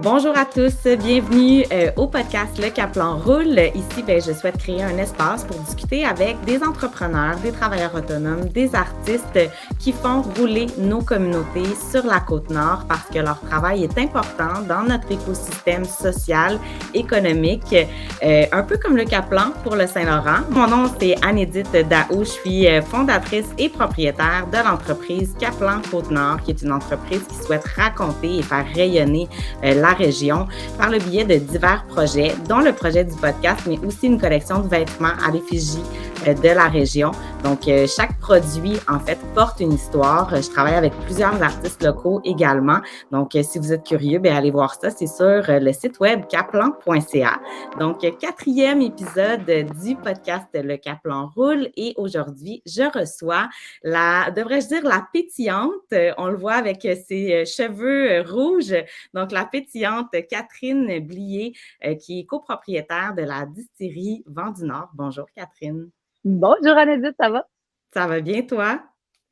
Bonjour à tous, bienvenue au podcast Le Caplan Roule. Ici, je souhaite créer un espace pour discuter avec des entrepreneurs, des travailleurs autonomes, des artistes qui font rouler nos communautés sur la Côte-Nord parce que leur travail est important dans notre écosystème social, économique, un peu comme le Caplan pour le Saint-Laurent. Mon nom, c'est Anne-Édith Daou. Je suis fondatrice et propriétaire de l'entreprise Caplan Côte-Nord, qui est une entreprise qui souhaite raconter et faire rayonner la région par le biais de divers projets, dont le projet du podcast, mais aussi une collection de vêtements à l'effigie de la région. Donc, chaque produit, en fait, porte une histoire. Je travaille avec plusieurs artistes locaux également. Donc, si vous êtes curieux, allez voir ça. C'est sur le site web caplan.ca. Donc, quatrième épisode du podcast Le Caplan Roule. Et aujourd'hui, je reçois devrais-je dire, la pétillante. On le voit avec ses cheveux rouges. Donc, la pétillante Catherine Blier, qui est copropriétaire de la distillerie Vent du Nord. Bonjour, Catherine. Bonjour, Anne-Édith, ça va? Ça va bien, toi?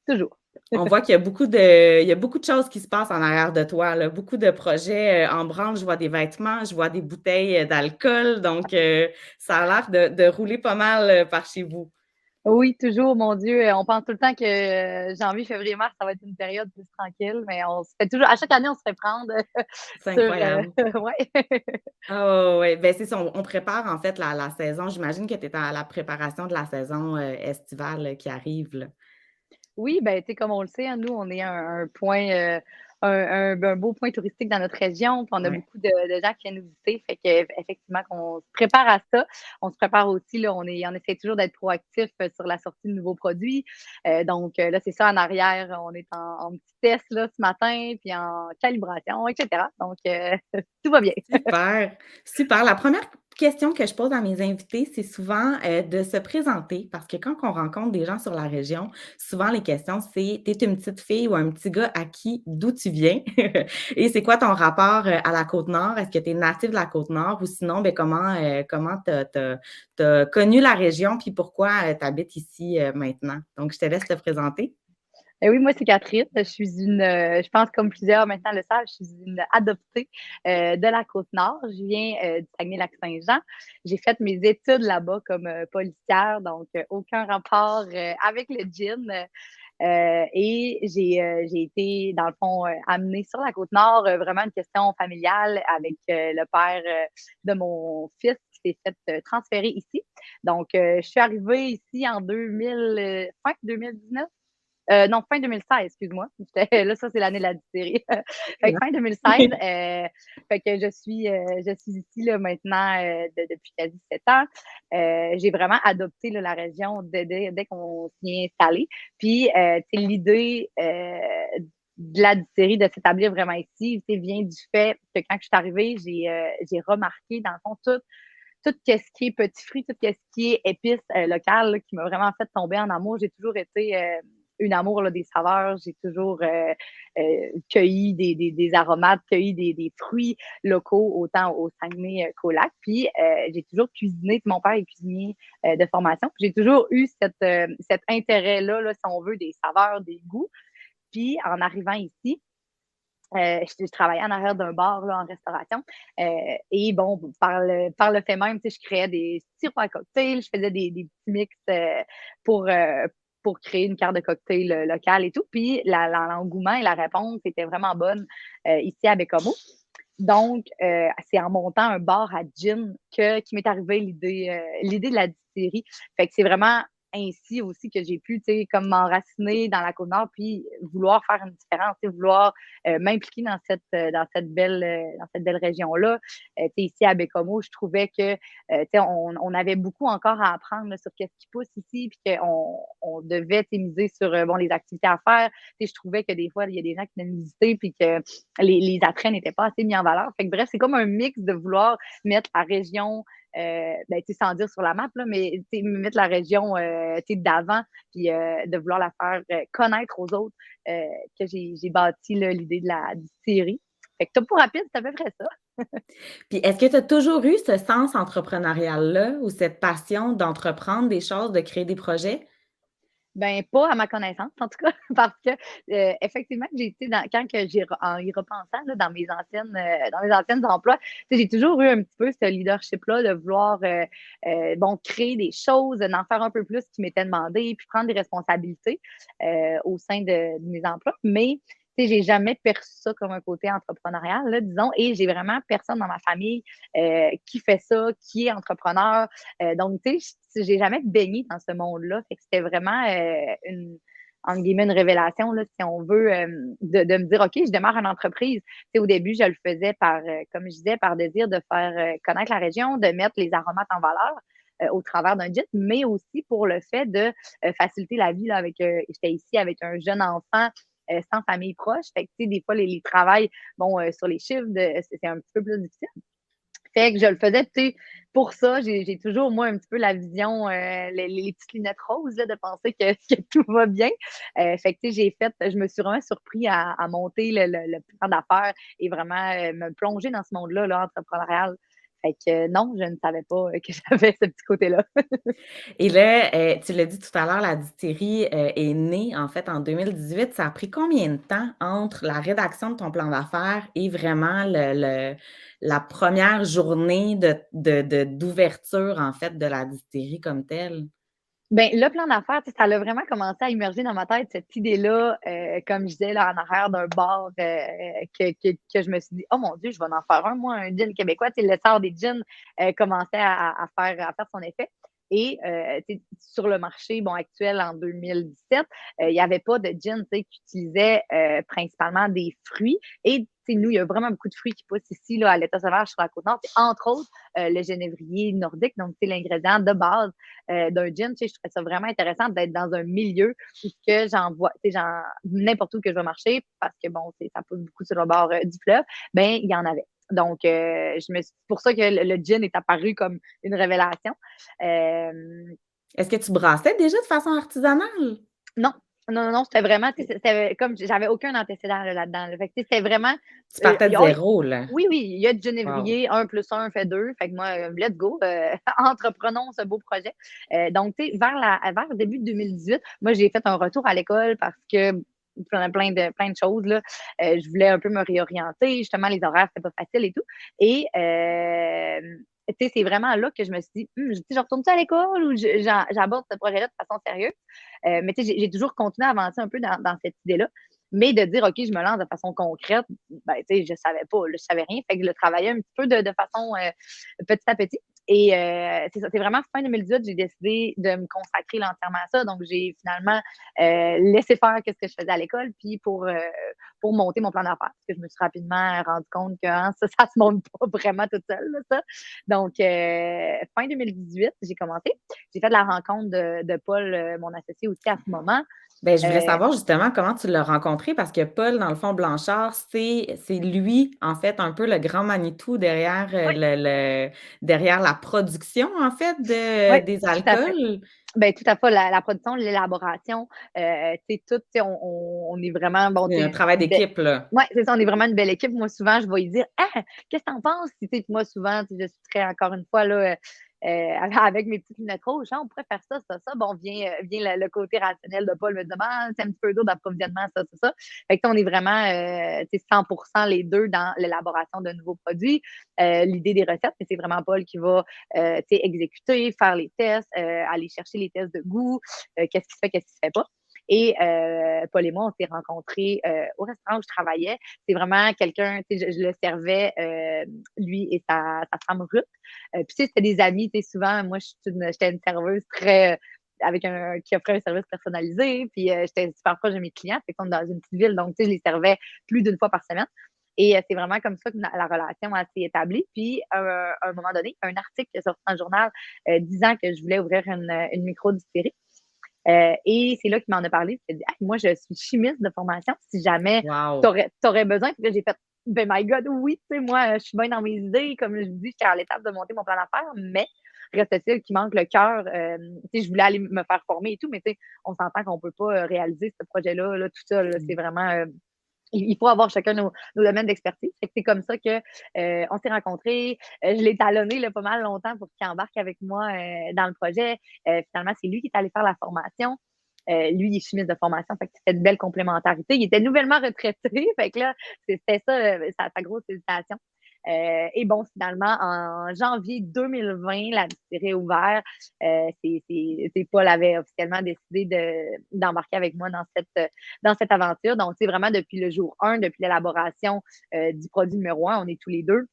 Toujours. On voit qu'il y a beaucoup de choses qui se passent en arrière de toi, là. Beaucoup de projets en branle. Je vois des vêtements, je vois des bouteilles d'alcool. Donc, ça a l'air de rouler pas mal par chez vous. Oui, toujours, mon Dieu. On pense tout le temps que janvier, février, mars, ça va être une période plus tranquille, mais on se fait toujours, à chaque année, on se fait prendre C'est sur. incroyable. Ouais. Ah oui, c'est ça. On prépare en fait la saison. J'imagine que tu es à la préparation de la saison estivale qui arrive, là. Oui, tu sais, comme on le sait, hein, nous, on est un point, un beau point touristique dans notre région, puis on a Ouais. beaucoup de gens qui viennent nous visiter, fait qu'effectivement, qu'on se prépare à ça. On se prépare aussi, là, on essaie toujours d'être proactif sur la sortie de nouveaux produits. Donc, là, c'est ça, en arrière, on est en petit test, là, ce matin, puis en calibration, etc. Donc, tout va bien. Super, super. La première question que je pose à mes invités, c'est souvent de se présenter parce que quand on rencontre des gens sur la région, souvent les questions, c'est: t'es une petite fille ou un petit gars d'où tu viens? Et c'est quoi ton rapport à la Côte-Nord? Est-ce que tu es natif de la Côte-Nord ou sinon, comment t'as connu la région puis pourquoi tu habites ici maintenant? Donc, je te laisse te présenter. Oui, moi, c'est Catherine. Je pense comme plusieurs maintenant le savent, je suis une adoptée de la Côte-Nord. Je viens du Saguenay-Lac-Saint-Jean. J'ai fait mes études là-bas comme policière, donc aucun rapport avec le gin. Et j'ai été, dans le fond, amenée sur la Côte-Nord, vraiment une question familiale avec le père de mon fils qui s'est fait transférer ici. Donc, je suis arrivée ici en fin 2019. Non, fin 2016, excuse-moi. Là, ça, c'est l'année de la distillerie. Fait que fin 2016, fait que je suis ici là, maintenant depuis quasi 7 ans. J'ai vraiment adopté là, la région dès qu'on s'y est installé. Puis, l'idée de la distillerie de s'établir vraiment ici vient du fait que quand je suis arrivée, j'ai remarqué, dans le fond, tout ce qui est petits fruits, tout ce qui est épices locales qui m'a vraiment fait tomber en amour. J'ai toujours été une amour là, des saveurs. J'ai toujours cueilli des aromates, cueilli des fruits locaux, autant au Saguenay qu'au lac. Puis, j'ai toujours cuisiné. Mon père est cuisinier de formation. J'ai toujours eu cet intérêt-là, là, si on veut, des saveurs, des goûts. Puis, en arrivant ici, je travaillais en arrière d'un bar là, en restauration. Et bon, par le fait même, je créais des sirops à cocktail, je faisais des petits mix pour, euh, pour créer une carte de cocktail locale et tout. Puis l'engouement et la réponse étaient vraiment bonnes ici à Bécomo. Donc, c'est en montant un bar à gin qui m'est arrivée l'idée de la distillerie. Fait que c'est vraiment ainsi aussi que j'ai pu, tu sais, comme m'enraciner dans la Côte-Nord, puis vouloir faire une différence, vouloir m'impliquer dans cette belle région-là. Ici à Bécomo, je trouvais que, on avait beaucoup encore à apprendre là, sur ce qui pousse ici, puis on devait miser sur les activités à faire. Je trouvais que des fois, il y a des gens qui venaient me visiter, puis que les attraits n'étaient pas assez mis en valeur. Fait que, bref, c'est comme un mix de vouloir mettre la région, sans dire sur la map, là, mais mettre la région d'avant, puis de vouloir la faire connaître aux autres, que j'ai bâti l'idée de la distillerie. Fait que Topo Rapide, c'est à peu près ça. Puis, est-ce que tu as toujours eu ce sens entrepreneurial-là ou cette passion d'entreprendre des choses, de créer des projets? Ben, pas à ma connaissance, en tout cas, parce que, effectivement, j'ai été quand que en y repensant, là, dans mes anciennes emplois, tu sais, j'ai toujours eu un petit peu ce leadership-là de vouloir, bon, créer des choses, d'en faire un peu plus qui m'était demandé, puis prendre des responsabilités, au sein de mes emplois. Mais, tu sais, j'ai jamais perçu ça comme un côté entrepreneurial, là, disons, et j'ai vraiment personne dans ma famille, qui fait ça, qui est entrepreneur. Donc, tu sais, j'ai jamais baigné dans ce monde-là. Fait que c'était vraiment entre guillemets, une révélation, là, si on veut, de me dire, OK, je démarre une entreprise. Tu sais, au début, je le faisais comme je disais, par désir de faire connaître la région, de mettre les aromates en valeur au travers d'un gîte, mais aussi pour le fait de faciliter la vie là, j'étais ici avec un jeune enfant sans famille proche. Fait que, tu sais, des fois, les travails, bon, sur les chiffres, c'est un petit peu plus difficile. Fait que je le faisais, tu sais, pour ça, j'ai toujours, moi, un petit peu la vision, les petites lunettes roses, là, de penser que, que tout va bien. Fait que, tu sais, je me suis vraiment surpris à monter le plan d'affaires et vraiment me plonger dans ce monde-là, là, entrepreneurial. Fait que non, je ne savais pas que j'avais ce petit côté-là. Et là, tu l'as dit tout à l'heure, la distillerie, est née, en fait, en 2018. Ça a pris combien de temps entre la rédaction de ton plan d'affaires et vraiment la première journée d'ouverture, en fait, de la distillerie comme telle? Ben, le plan d'affaires, tu sais, ça a vraiment commencé à immerger dans ma tête cette idée-là, comme je disais, là, en arrière d'un bar, que je me suis dit: «Oh mon Dieu, je vais en faire un, moi, un gin québécois». Tu sais, l'essor des gins, commençait à faire son effet et tu sais, sur le marché, bon, actuel en 2017, il y avait pas de gin, tu sais, qui utilisait, principalement des fruits et tu sais, nous, il y a vraiment beaucoup de fruits qui poussent ici, là, à l'état sauvage sur la Côte-Nord. Puis entre autres, le genévrier nordique, donc c'est l'ingrédient de base d'un gin. Tu sais, je trouvais ça vraiment intéressant d'être dans un milieu où que j'en vois, tu sais, n'importe où que je vais marcher, parce que bon, ça pousse beaucoup sur le bord du fleuve, ben il y en avait. Donc, c'est pour ça que le gin est apparu comme une révélation. Euh, Est-ce que tu brassais déjà de façon artisanale? non, non, non, non, c'était vraiment, tu sais, c'était comme j'avais aucun antécédent là-dedans. Là. Fait que, tu sais, c'était vraiment, Tu partais de il y a zéro, là? oui, oui, il y a du Wow! genévrier, 1 + 1 fait 2. Fait que moi, let's go, entreprenons ce beau projet. Donc, tu sais, vers le début de 2018, moi, j'ai fait un retour à l'école parce que plein de choses, là. Je voulais un peu me réorienter. Justement, les horaires, c'était pas facile et tout. Et, tu sais, c'est vraiment là que je me suis dit, tu sais, je retourne-tu à l'école ou j'aborde ce projet-là de façon sérieuse? Mais tu sais, j'ai toujours continué à avancer un peu dans cette idée-là. Mais de dire, OK, je me lance de façon concrète, ben, tu sais, je savais pas, là, je savais rien. Fait que je le travaillais un petit peu de façon petit à petit. Et c'est ça, c'est vraiment fin 2018, j'ai décidé de me consacrer là, entièrement à ça. Donc, j'ai finalement laissé faire ce que je faisais à l'école, puis pour monter mon plan d'affaires. Parce que je me suis rapidement rendu compte que hein, ça se monte pas vraiment toute seule, là, ça. Donc, fin 2018, j'ai commencé. J'ai fait la rencontre de Paul, mon associé aussi à ce moment. Ben, je voulais Euh, savoir justement comment tu l'as rencontré parce que Paul, dans le fond, Blanchard, c'est lui, en fait, un peu le grand Manitou derrière, oui, derrière la production, en fait, oui, des tout à fait. alcools? Ben, tout à fait, la production, l'élaboration, tu sais, tout, tu sais, on est vraiment, bon, C'est tu un sais, travail d'équipe, là. ouais, c'est ça, on est vraiment une belle équipe. Moi, souvent, je vais lui dire: «Ah, qu'est-ce que tu en penses?» Tu sais, moi, souvent, tu sais, je suis très, encore une fois, là, avec mes petites lunettes rouges, «Ah, on pourrait faire ça, ça, ça». Bon, vient le côté rationnel de Paul me dire: «Ben, c'est un petit peu dur d'approvisionnement, ça, c'est ça». Fait que, tu sais, on est vraiment, tu sais, 100% les 2 dans l'élaboration de nouveaux produits, l'idée des recettes, mais c'est vraiment Paul qui va, tu sais, exécuter, faire les tests, aller chercher les tests de goût, qu'est-ce qui se fait, qu'est-ce qui se fait pas. Et Paul et moi, on s'est rencontrés au restaurant où je travaillais. C'est vraiment quelqu'un, tu sais, je le servais, lui et sa femme Ruth. Puis, tu sais, c'était des amis, tu sais, souvent, moi, j'étais une serveuse très, qui offrait un service personnalisé. Puis, j'étais super proche de mes clients. C'est qu'on est dans une petite ville, donc, tu sais, je les servais plus d'une fois par semaine. Et c'est vraiment comme ça que la relation s'est établie. Puis, à un moment donné, un article qui est sorti dans le journal disant que je voulais ouvrir une micro-distillerie. Et c'est là qu'il m'en a parlé. Il s'est dit, hey, moi, je suis chimiste de formation. Si jamais tu Wow! aurais besoin, puis là, j'ai fait, ben, my God, oui, tu sais, moi, je suis bien dans mes idées. Comme je dis, j'étais à l'étape de monter mon plan d'affaires, mais reste-t-il qu'il manque le cœur. Tu sais, je voulais aller me faire former et tout, mais tu sais, on s'entend qu'on peut pas réaliser ce projet-là, là, tout ça. Là, c'est vraiment il faut avoir chacun nos domaines d'expertise. C'est comme ça que on s'est rencontrés. Je l'ai talonné là, pas mal longtemps pour qu'il embarque avec moi dans le projet. Finalement, c'est lui qui est allé faire la formation. Lui, il est chimiste de formation, fait que c'était une belle complémentarité. Il était nouvellement retraité, fait que là, c'était ça, sa grosse hésitation. Et bon, finalement, en janvier 2020, la distillerie est ouverte. Paul avait officiellement décidé d'embarquer avec moi dans cette aventure. Donc, c'est vraiment depuis le jour 1, depuis l'élaboration du produit numéro 1, on est tous les deux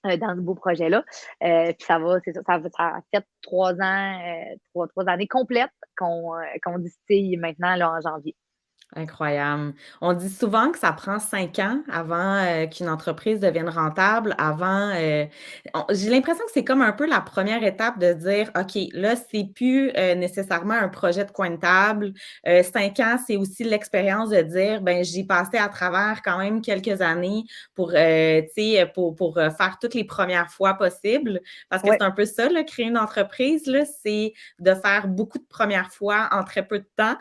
dans ce beau projet-là. Puis ça a fait 3 ans, 3 années complètes qu'on distille maintenant là, en janvier. Incroyable. On dit souvent que ça prend 5 ans avant, qu'une entreprise devienne rentable, avant, j'ai l'impression que c'est comme un peu la première étape de dire: «OK, là, c'est plus, nécessairement un projet de coin de table». 5 ans, c'est aussi l'expérience de dire: «Ben, j'ai passé à travers quand même quelques années pour, tu sais, pour faire toutes les premières fois possibles». Parce que Ouais. c'est un peu ça, là, créer une entreprise, là, c'est de faire beaucoup de premières fois en très peu de temps.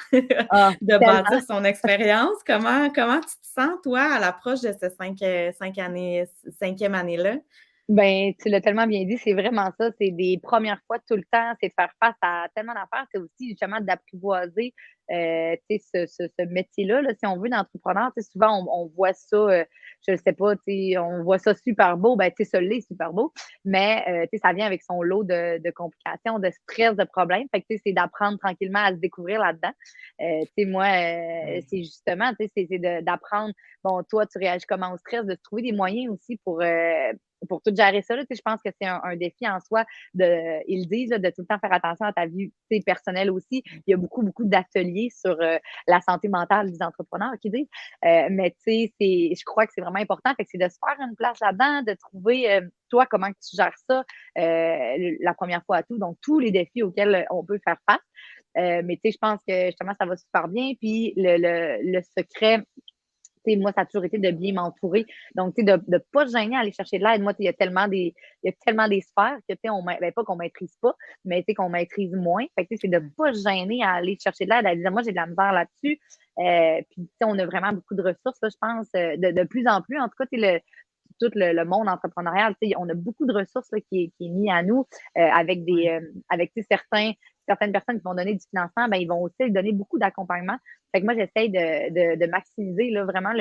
Ah, De tellement. bâtir son expérience. Comment tu te sens, toi, à l'approche de ces 5 années 5e année-là? Ben, tu l'as tellement bien dit, c'est vraiment ça. C'est des premières fois tout le temps, c'est de faire face à tellement d'affaires. C'est aussi justement d'apprivoiser tu sais, ce métier-là, là, si on veut, d'entrepreneur. Tu sais, souvent, on voit ça, je ne sais pas, tu sais, on voit ça super beau, ben, tu sais, ça l'est super beau, mais tu sais, ça vient avec son lot de complications, de stress, de problèmes. Fait que, tu sais, c'est d'apprendre tranquillement à se découvrir là-dedans. Tu sais, moi, c'est justement, tu sais, d'apprendre, bon, toi, tu réagis comment au stress, de se trouver des moyens aussi pour tout gérer ça, là, tu sais, je pense que c'est un défi en soi ils le disent, là, de tout le temps faire attention à ta vie personnelle aussi. Il y a beaucoup, beaucoup d'ateliers sur la santé mentale des entrepreneurs qui disent. Mais tu sais, je crois que c'est vraiment important. Fait que c'est de se faire une place là-dedans, de trouver toi comment tu gères ça la première fois à tout. Donc, tous les défis auxquels on peut faire face. Mais tu sais, je pense que justement, ça va super bien. Puis le secret, moi, ça a toujours été de bien m'entourer. Donc, tu sais, de ne pas se gêner à aller chercher de l'aide. Moi, il y a tellement des sphères que, tu sais, ben, pas qu'on maîtrise pas, mais tu sais, qu'on maîtrise moins. Fait que, tu sais, c'est de ne pas se gêner à aller chercher de l'aide, à dire, moi, j'ai de la misère là-dessus. Puis, tu sais, on a vraiment beaucoup de ressources, là, je pense, de plus en plus. En tout cas, tu sais, tout le monde entrepreneurial, tu sais, on a beaucoup de ressources là, qui est mis à nous Ouais. avec tu sais, certaines personnes qui vont donner du financement, ben, ils vont aussi donner beaucoup d'accompagnement. Fait que moi, j'essaye de maximiser là, vraiment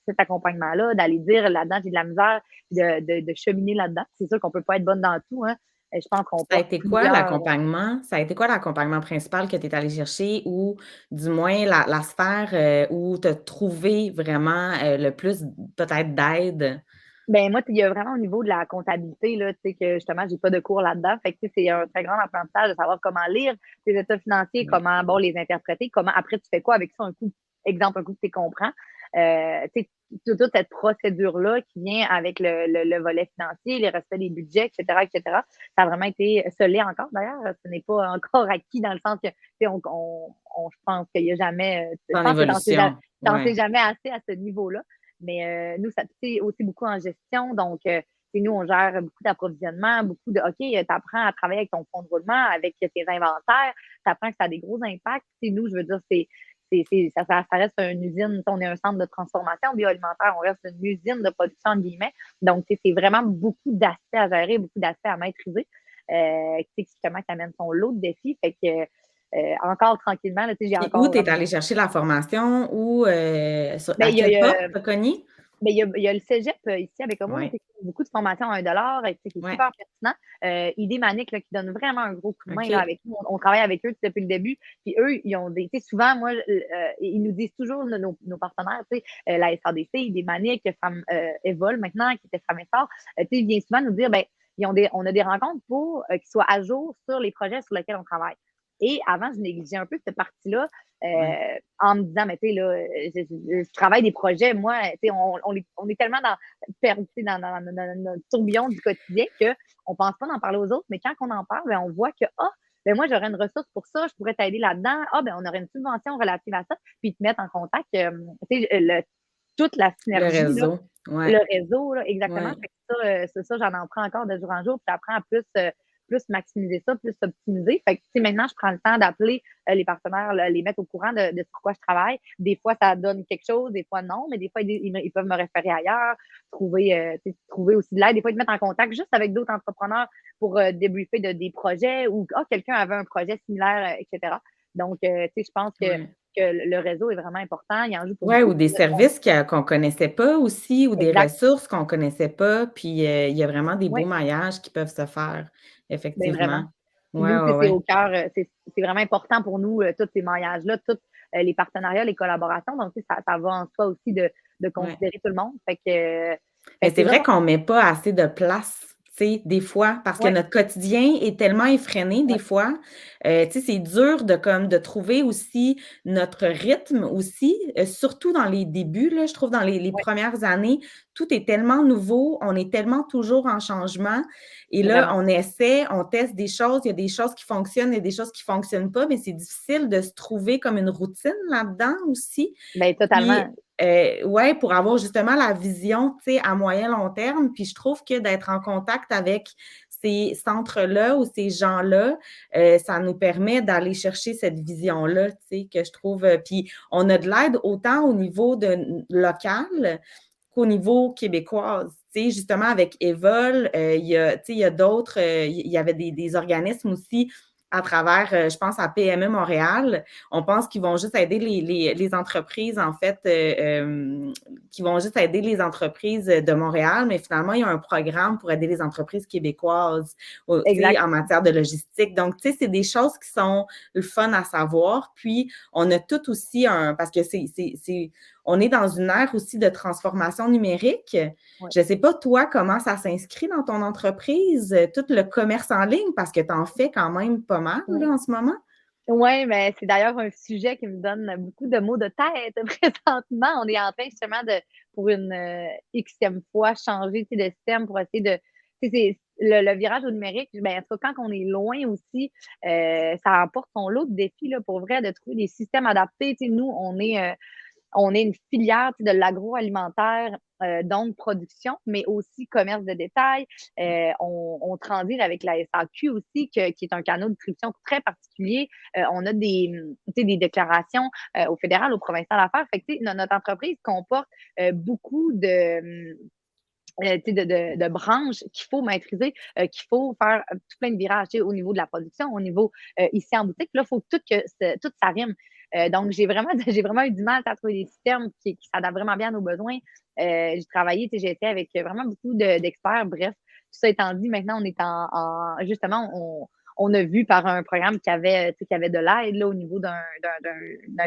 cet accompagnement-là, d'aller dire là-dedans, j'ai de la misère, de cheminer là-dedans. C'est sûr qu'on ne peut pas être bonne dans tout. Hein. Je pense qu'on Ça a porte été quoi plusieurs. l'accompagnement? Ça a été quoi l'accompagnement principal que tu es allé chercher ou du moins la sphère, où tu as trouvé vraiment, le plus peut-être d'aide? Ben moi, il y a vraiment au niveau de la comptabilité, là, tu sais, que justement, j'ai pas de cours là-dedans. Fait que, tu sais, c'est un très grand apprentissage de savoir comment lire tes états financiers, Oui. comment, bon, les interpréter, comment, après, tu fais quoi avec ça, un coup que tu comprends. Tu sais, toute cette procédure-là qui vient avec le volet financier, les respects des budgets, etc., etc. Ça a vraiment été, ce l'est encore d'ailleurs, ce n'est pas encore acquis dans le sens que, tu sais, je pense qu'il n'y a jamais, je C'est en pense que évolution. t'en sais Ouais. jamais assez à ce niveau-là. Mais nous, ça c'est aussi beaucoup en gestion. Donc, nous, on gère beaucoup d'approvisionnement, beaucoup de OK, tu apprends à travailler avec ton fonds de roulement, avec tes inventaires, tu apprends que ça a des gros impacts. Nous, je veux dire, ça reste une usine. On est un centre de transformation bioalimentaire, on reste une usine de production, entre guillemets. Donc, c'est vraiment beaucoup d'aspects à gérer, beaucoup d'aspects à maîtriser, justement, qui amène son lot de défis. Fait que, encore tranquillement, là, j'ai Puis où encore. tu es allé chercher la formation ou, Ben, à il y a, quelle porte tu as cogné? mais il y a le cégep ici avec Homo, là, Ouais, beaucoup de formations à 1 $, tu sais, qui est ouais, super pertinent. Idée Manique, là, qui donne vraiment un gros coup de main là, OK. avec nous. On travaille avec eux depuis le début. Puis eux, ils ont des. Tu sais, souvent, moi, ils nous disent toujours, là, nos partenaires, tu sais, la SRDC, Idée Manique, Femme Evol maintenant, qui était Femme Essor, tu sais, ils viennent souvent nous dire, ben, on a des rencontres pour qu'ils soient à jour sur les projets sur lesquels on travaille. Et avant, je négligeais un peu cette partie-là Ouais. en me disant, mais tu sais, là, je travaille des projets, moi, tu sais, on est tellement perdu dans notre tourbillon du quotidien qu'on ne pense pas d'en parler aux autres, mais quand on en parle, ben, on voit que, ah, ben moi, j'aurais une ressource pour ça, je pourrais t'aider là-dedans. Ah, ben on aurait une subvention relative à ça, puis te mettre en contact, tu sais, toute la Le synergie, là, réseau. le Ouais, réseau, là, exactement. ouais. Fait que c'est ça, j'en apprends encore de jour en jour, puis j'apprends à plus maximiser ça, plus optimiser. Fait que, tu sais, maintenant, je prends le temps d'appeler les partenaires, là, les mettre au courant de sur quoi je travaille. Des fois, ça donne quelque chose, des fois, non, mais des fois, ils peuvent me référer ailleurs, trouver aussi de l'aide. Des fois, ils te mettent en contact juste avec d'autres entrepreneurs pour débriefer des projets ou quelqu'un avait un projet similaire, etc. Donc, tu sais, je pense que le réseau est vraiment important. Il en joue pour Ouais, beaucoup. ou des services qu'on connaissait pas aussi, ou des Exact. ressources qu'on connaissait pas, puis il y a vraiment des beaux Oui, maillages qui peuvent se faire, bien vraiment. effectivement. Puis Ouais, nous, tu ouais, sais, c'est ouais. au cœur, c'est vraiment important pour nous, tous ces maillages-là, tous les partenariats, les collaborations. Donc, tu sais, ça va en soi aussi de Ouais. considérer tout le monde. Fait Mais que c'est c'est vrai vraiment qu'on met pas assez de place, tu sais, des fois, parce que ouais, notre quotidien est tellement effréné des ouais, fois, tu sais, c'est dur de trouver aussi notre rythme aussi, surtout dans les débuts, là, je trouve dans les ouais, premières années, tout est tellement nouveau, on est tellement toujours en changement et là, vraiment. on essaie, on teste des choses, il y a des choses qui fonctionnent, il y a des choses qui fonctionnent pas, mais c'est difficile de se trouver comme une routine là-dedans aussi. Bien Puis, totalement. ouais, pour avoir justement la vision, tu sais, à moyen long terme. Puis je trouve que d'être en contact avec ces centres-là ou ces gens-là, ça nous permet d'aller chercher cette vision-là, tu sais, que je trouve. Puis on a de l'aide autant au niveau local qu'au niveau québécois. Tu sais, justement, avec Evol, il y a, tu sais, il y a d'autres, il y avait des organismes aussi à travers, je pense à PME Montréal. On pense qu'ils vont juste aider les entreprises, en fait, qui vont juste aider les entreprises de Montréal, mais finalement, il y a un programme pour aider les entreprises québécoises, tu sais, Exact. en matière de logistique. Donc, tu sais, c'est des choses qui sont le fun à savoir. Puis, on a tout aussi parce que on est dans une ère aussi de transformation numérique. Ouais. Je ne sais pas, toi, comment ça s'inscrit dans ton entreprise, tout le commerce en ligne, parce que tu en fais quand même pas mal là, Ouais. en ce moment. Ouais, mais c'est d'ailleurs un sujet qui me donne beaucoup de maux de tête présentement. On est en train justement pour une Xème fois, changer, tu sais, de système pour essayer de, tu sais, c'est le virage au numérique. Ben, en tout cas, quand on est loin aussi, ça apporte son lot de défis, là, pour vrai, de trouver des systèmes adaptés. Tu sais, nous, on est une filière, tu sais, de l'agroalimentaire, donc production, mais aussi commerce de détail. On transige avec la SAQ aussi, qui est un canal de distribution très particulier. On a tu sais, des déclarations au fédéral, au provincial à faire. Fait que, tu sais, notre entreprise comporte beaucoup tu sais, de branches qu'il faut maîtriser, qu'il faut faire tout plein de virages, tu sais, au niveau de la production, au niveau ici en boutique. Là, il faut tout ça rime. Donc, j'ai vraiment, j'ai vraiment eu du mal à trouver des systèmes qui s'adaptent vraiment bien à nos besoins. J'ai travaillé, tu sais, j'ai été avec vraiment beaucoup d'experts. Bref, tout ça étant dit, maintenant, on est justement, on a vu par un programme tu sais, qui avait de l'aide là, au niveau d'un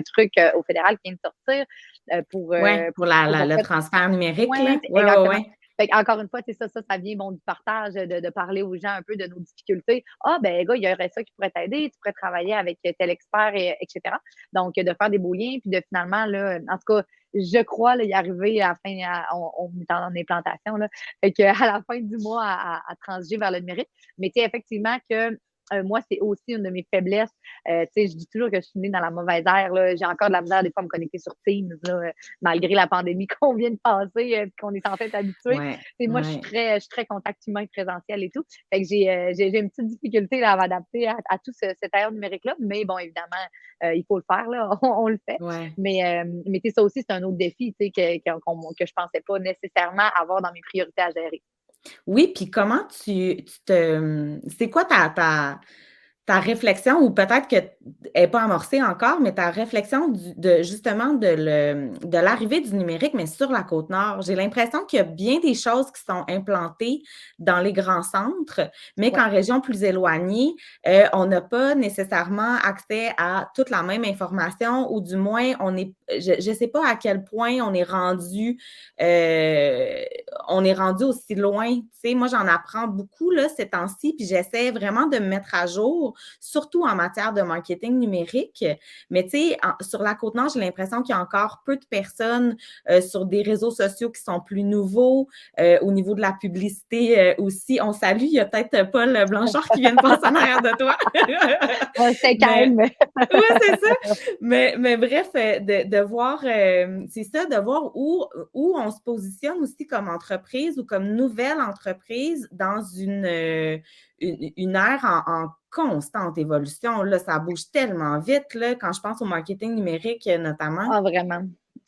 truc au fédéral qui vient de sortir Ouais, pour pour le fait, transfert numérique, là. ouais, Ouais, ouais, exactement. ouais. Fait encore une fois, c'est ça vient bon du partage, de parler aux gens un peu de nos difficultés. Ah, ben, gars, il y aurait ça qui pourrait t'aider, tu pourrais travailler avec tel expert, etc. Donc, de faire des beaux liens, puis de finalement, là, en tout cas, je crois là, y arriver à la fin, on est en implantation, là. Fait que, à la fin du mois, à transiger vers le numérique. Mais tu sais, effectivement, que moi, c'est aussi une de mes faiblesses. Tu sais, je dis toujours que je suis née dans la mauvaise ère. Là. J'ai encore de la misère des fois à me connecter sur Teams, là, malgré la pandémie qu'on vient de passer, qu'on est en fait habitué. Ouais, Et moi, ouais. je suis très contact humain présentiel et tout. Fait que j'ai une petite difficulté là, à m'adapter à tout cette ère numérique-là. Mais bon, évidemment, il faut le faire, là. On le fait. Ouais. Mais tu sais, ça aussi, c'est un autre défi, tu sais, que je pensais pas nécessairement avoir dans mes priorités à gérer. Oui, puis comment c'est quoi ta réflexion ou peut-être qu'elle n'est pas amorcée encore, mais ta réflexion de justement de l'arrivée du numérique, mais sur la Côte-Nord? J'ai l'impression qu'il y a bien des choses qui sont implantées dans les grands centres, mais Ouais, qu'en région plus éloignée, on n'a pas nécessairement accès à toute la même information ou du moins je ne sais pas à quel point euh, on est rendu aussi loin. Tu sais, moi, j'en apprends beaucoup là, ces temps-ci, puis j'essaie vraiment de me mettre à jour, surtout en matière de marketing numérique. Mais tu sais, sur la Côte-Nord, j'ai l'impression qu'il y a encore peu de personnes sur des réseaux sociaux qui sont plus nouveaux. Au niveau de la publicité aussi, on salue, il y a peut-être Paul Blanchard qui vient de passer en arrière de toi. ouais, c'est Mais calme. oui, c'est ça. Mais bref, de voir, c'est ça, de voir où on se positionne aussi comme entreprise ou comme nouvelle entreprise dans une ère en constante évolution. Là, ça bouge tellement vite, là, quand je pense au marketing numérique notamment. Ah, vraiment.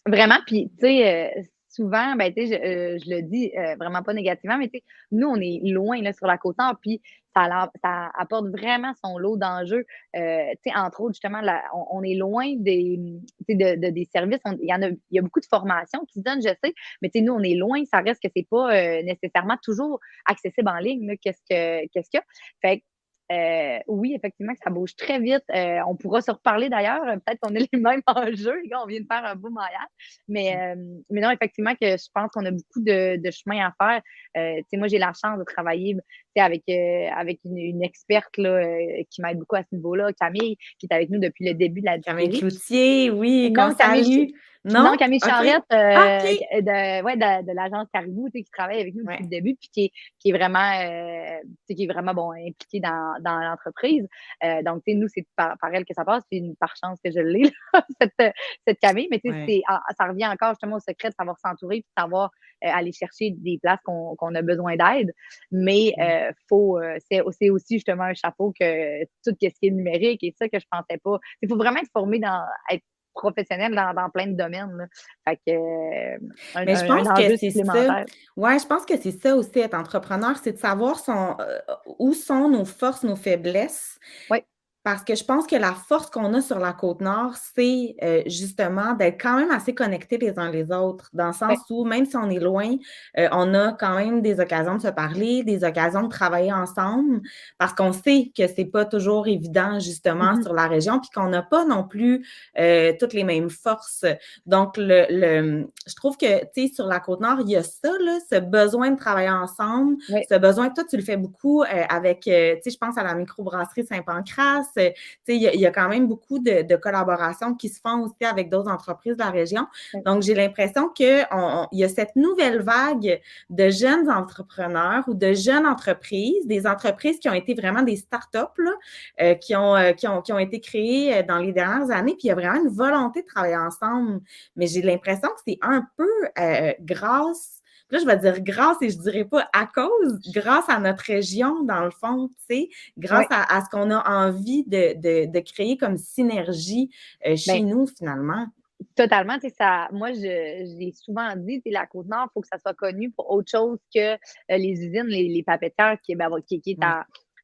Vraiment, puis tu sais, souvent, ben, tu sais, je le dis, vraiment pas négativement, mais tu sais, nous, on est loin, là, sur la Côte-Nord, puis ça apporte vraiment son lot d'enjeux. Entre autres, justement, on est loin des services. Il y a beaucoup de formations qui se donnent, je sais, mais nous, on est loin. Ça reste que c'est pas nécessairement toujours accessible en ligne. Là, qu'est-ce qu'il y a? Fait oui, effectivement, que ça bouge très vite. On pourra se reparler d'ailleurs. Peut-être qu'on a les mêmes enjeux. Les gars, on vient de faire un beau maillage. Mais non, effectivement, que je pense qu'on a beaucoup de chemin à faire. Moi, j'ai la chance de travailler avec une experte là, qui m'aide beaucoup à ce niveau-là, Camille, qui est avec nous depuis le début de la Camille série. Cloutier, oui, qu'on Non, salue. non, Non? Camille OK. Charrette, OK. de l'agence Caribou, qui travaille avec nous depuis Ouais. le début, puis qui est vraiment, bon, impliquée dans l'entreprise. Donc, nous, c'est par elle que ça passe, puis par chance que je l'ai, là, cette Camille. Mais Ouais. ça revient encore justement au secret de savoir s'entourer, puis savoir aller chercher des places qu'on a besoin d'aide. Mais c'est aussi justement un chapeau que tout ce qui est numérique et ça que je pensais pas. Il faut vraiment être formé être professionnel dans plein de domaines. Là. Fait que, Mais je un pense que enjeu c'est ça. supplémentaire. Ouais, je pense que c'est ça aussi, être entrepreneur, c'est de savoir où sont nos forces, nos faiblesses. Oui, Parce que je pense que la force qu'on a sur la Côte-Nord, c'est justement d'être quand même assez connectés les uns les autres, dans le oui. sens où, même si on est loin, on a quand même des occasions de se parler, des occasions de travailler ensemble, parce qu'on sait que c'est pas toujours évident, justement, Mhm. sur la région, puis qu'on n'a pas non plus toutes les mêmes forces. Donc, je trouve que, tu sais, sur la Côte-Nord, il y a ça, là, ce besoin de travailler ensemble, Oui, ce besoin, toi, tu le fais beaucoup avec, tu sais, je pense à la microbrasserie Saint-Pancras, il y a quand même beaucoup de collaborations qui se font aussi avec d'autres entreprises de la région. oui, Donc, j'ai l'impression qu'il y a cette nouvelle vague de jeunes entrepreneurs ou de jeunes entreprises, des entreprises qui ont été vraiment des startups, là, qui ont été créées dans les dernières années. Puis, il y a vraiment une volonté de travailler ensemble. Mais j'ai l'impression que c'est un peu grâce là, je vais dire grâce et je dirais pas à cause, grâce à notre région, dans le fond, tu sais, grâce oui. à ce qu'on a envie de créer comme synergie chez Ben, nous, finalement. totalement. Moi, je l'ai souvent dit, la Côte-Nord, il faut que ça soit connu pour autre chose que les usines, les papetières qui est Oui.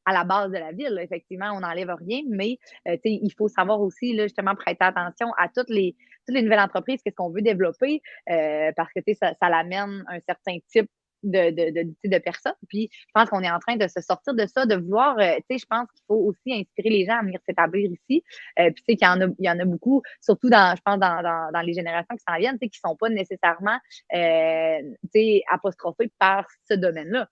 à la base de la ville. Là. Effectivement, on n'enlève rien, mais il faut savoir aussi, là, justement, prêter attention à toutes les nouvelles entreprises, qu'est-ce qu'on veut développer, parce que ça l'amène un certain type de personnes. Puis, je pense qu'on est en train de se sortir de ça, de vouloir, je pense qu'il faut aussi inspirer les gens à venir s'établir ici. Puis, il y en a beaucoup, surtout je pense, dans les générations qui s'en viennent, qui ne sont pas nécessairement, apostrophées par ce domaine-là.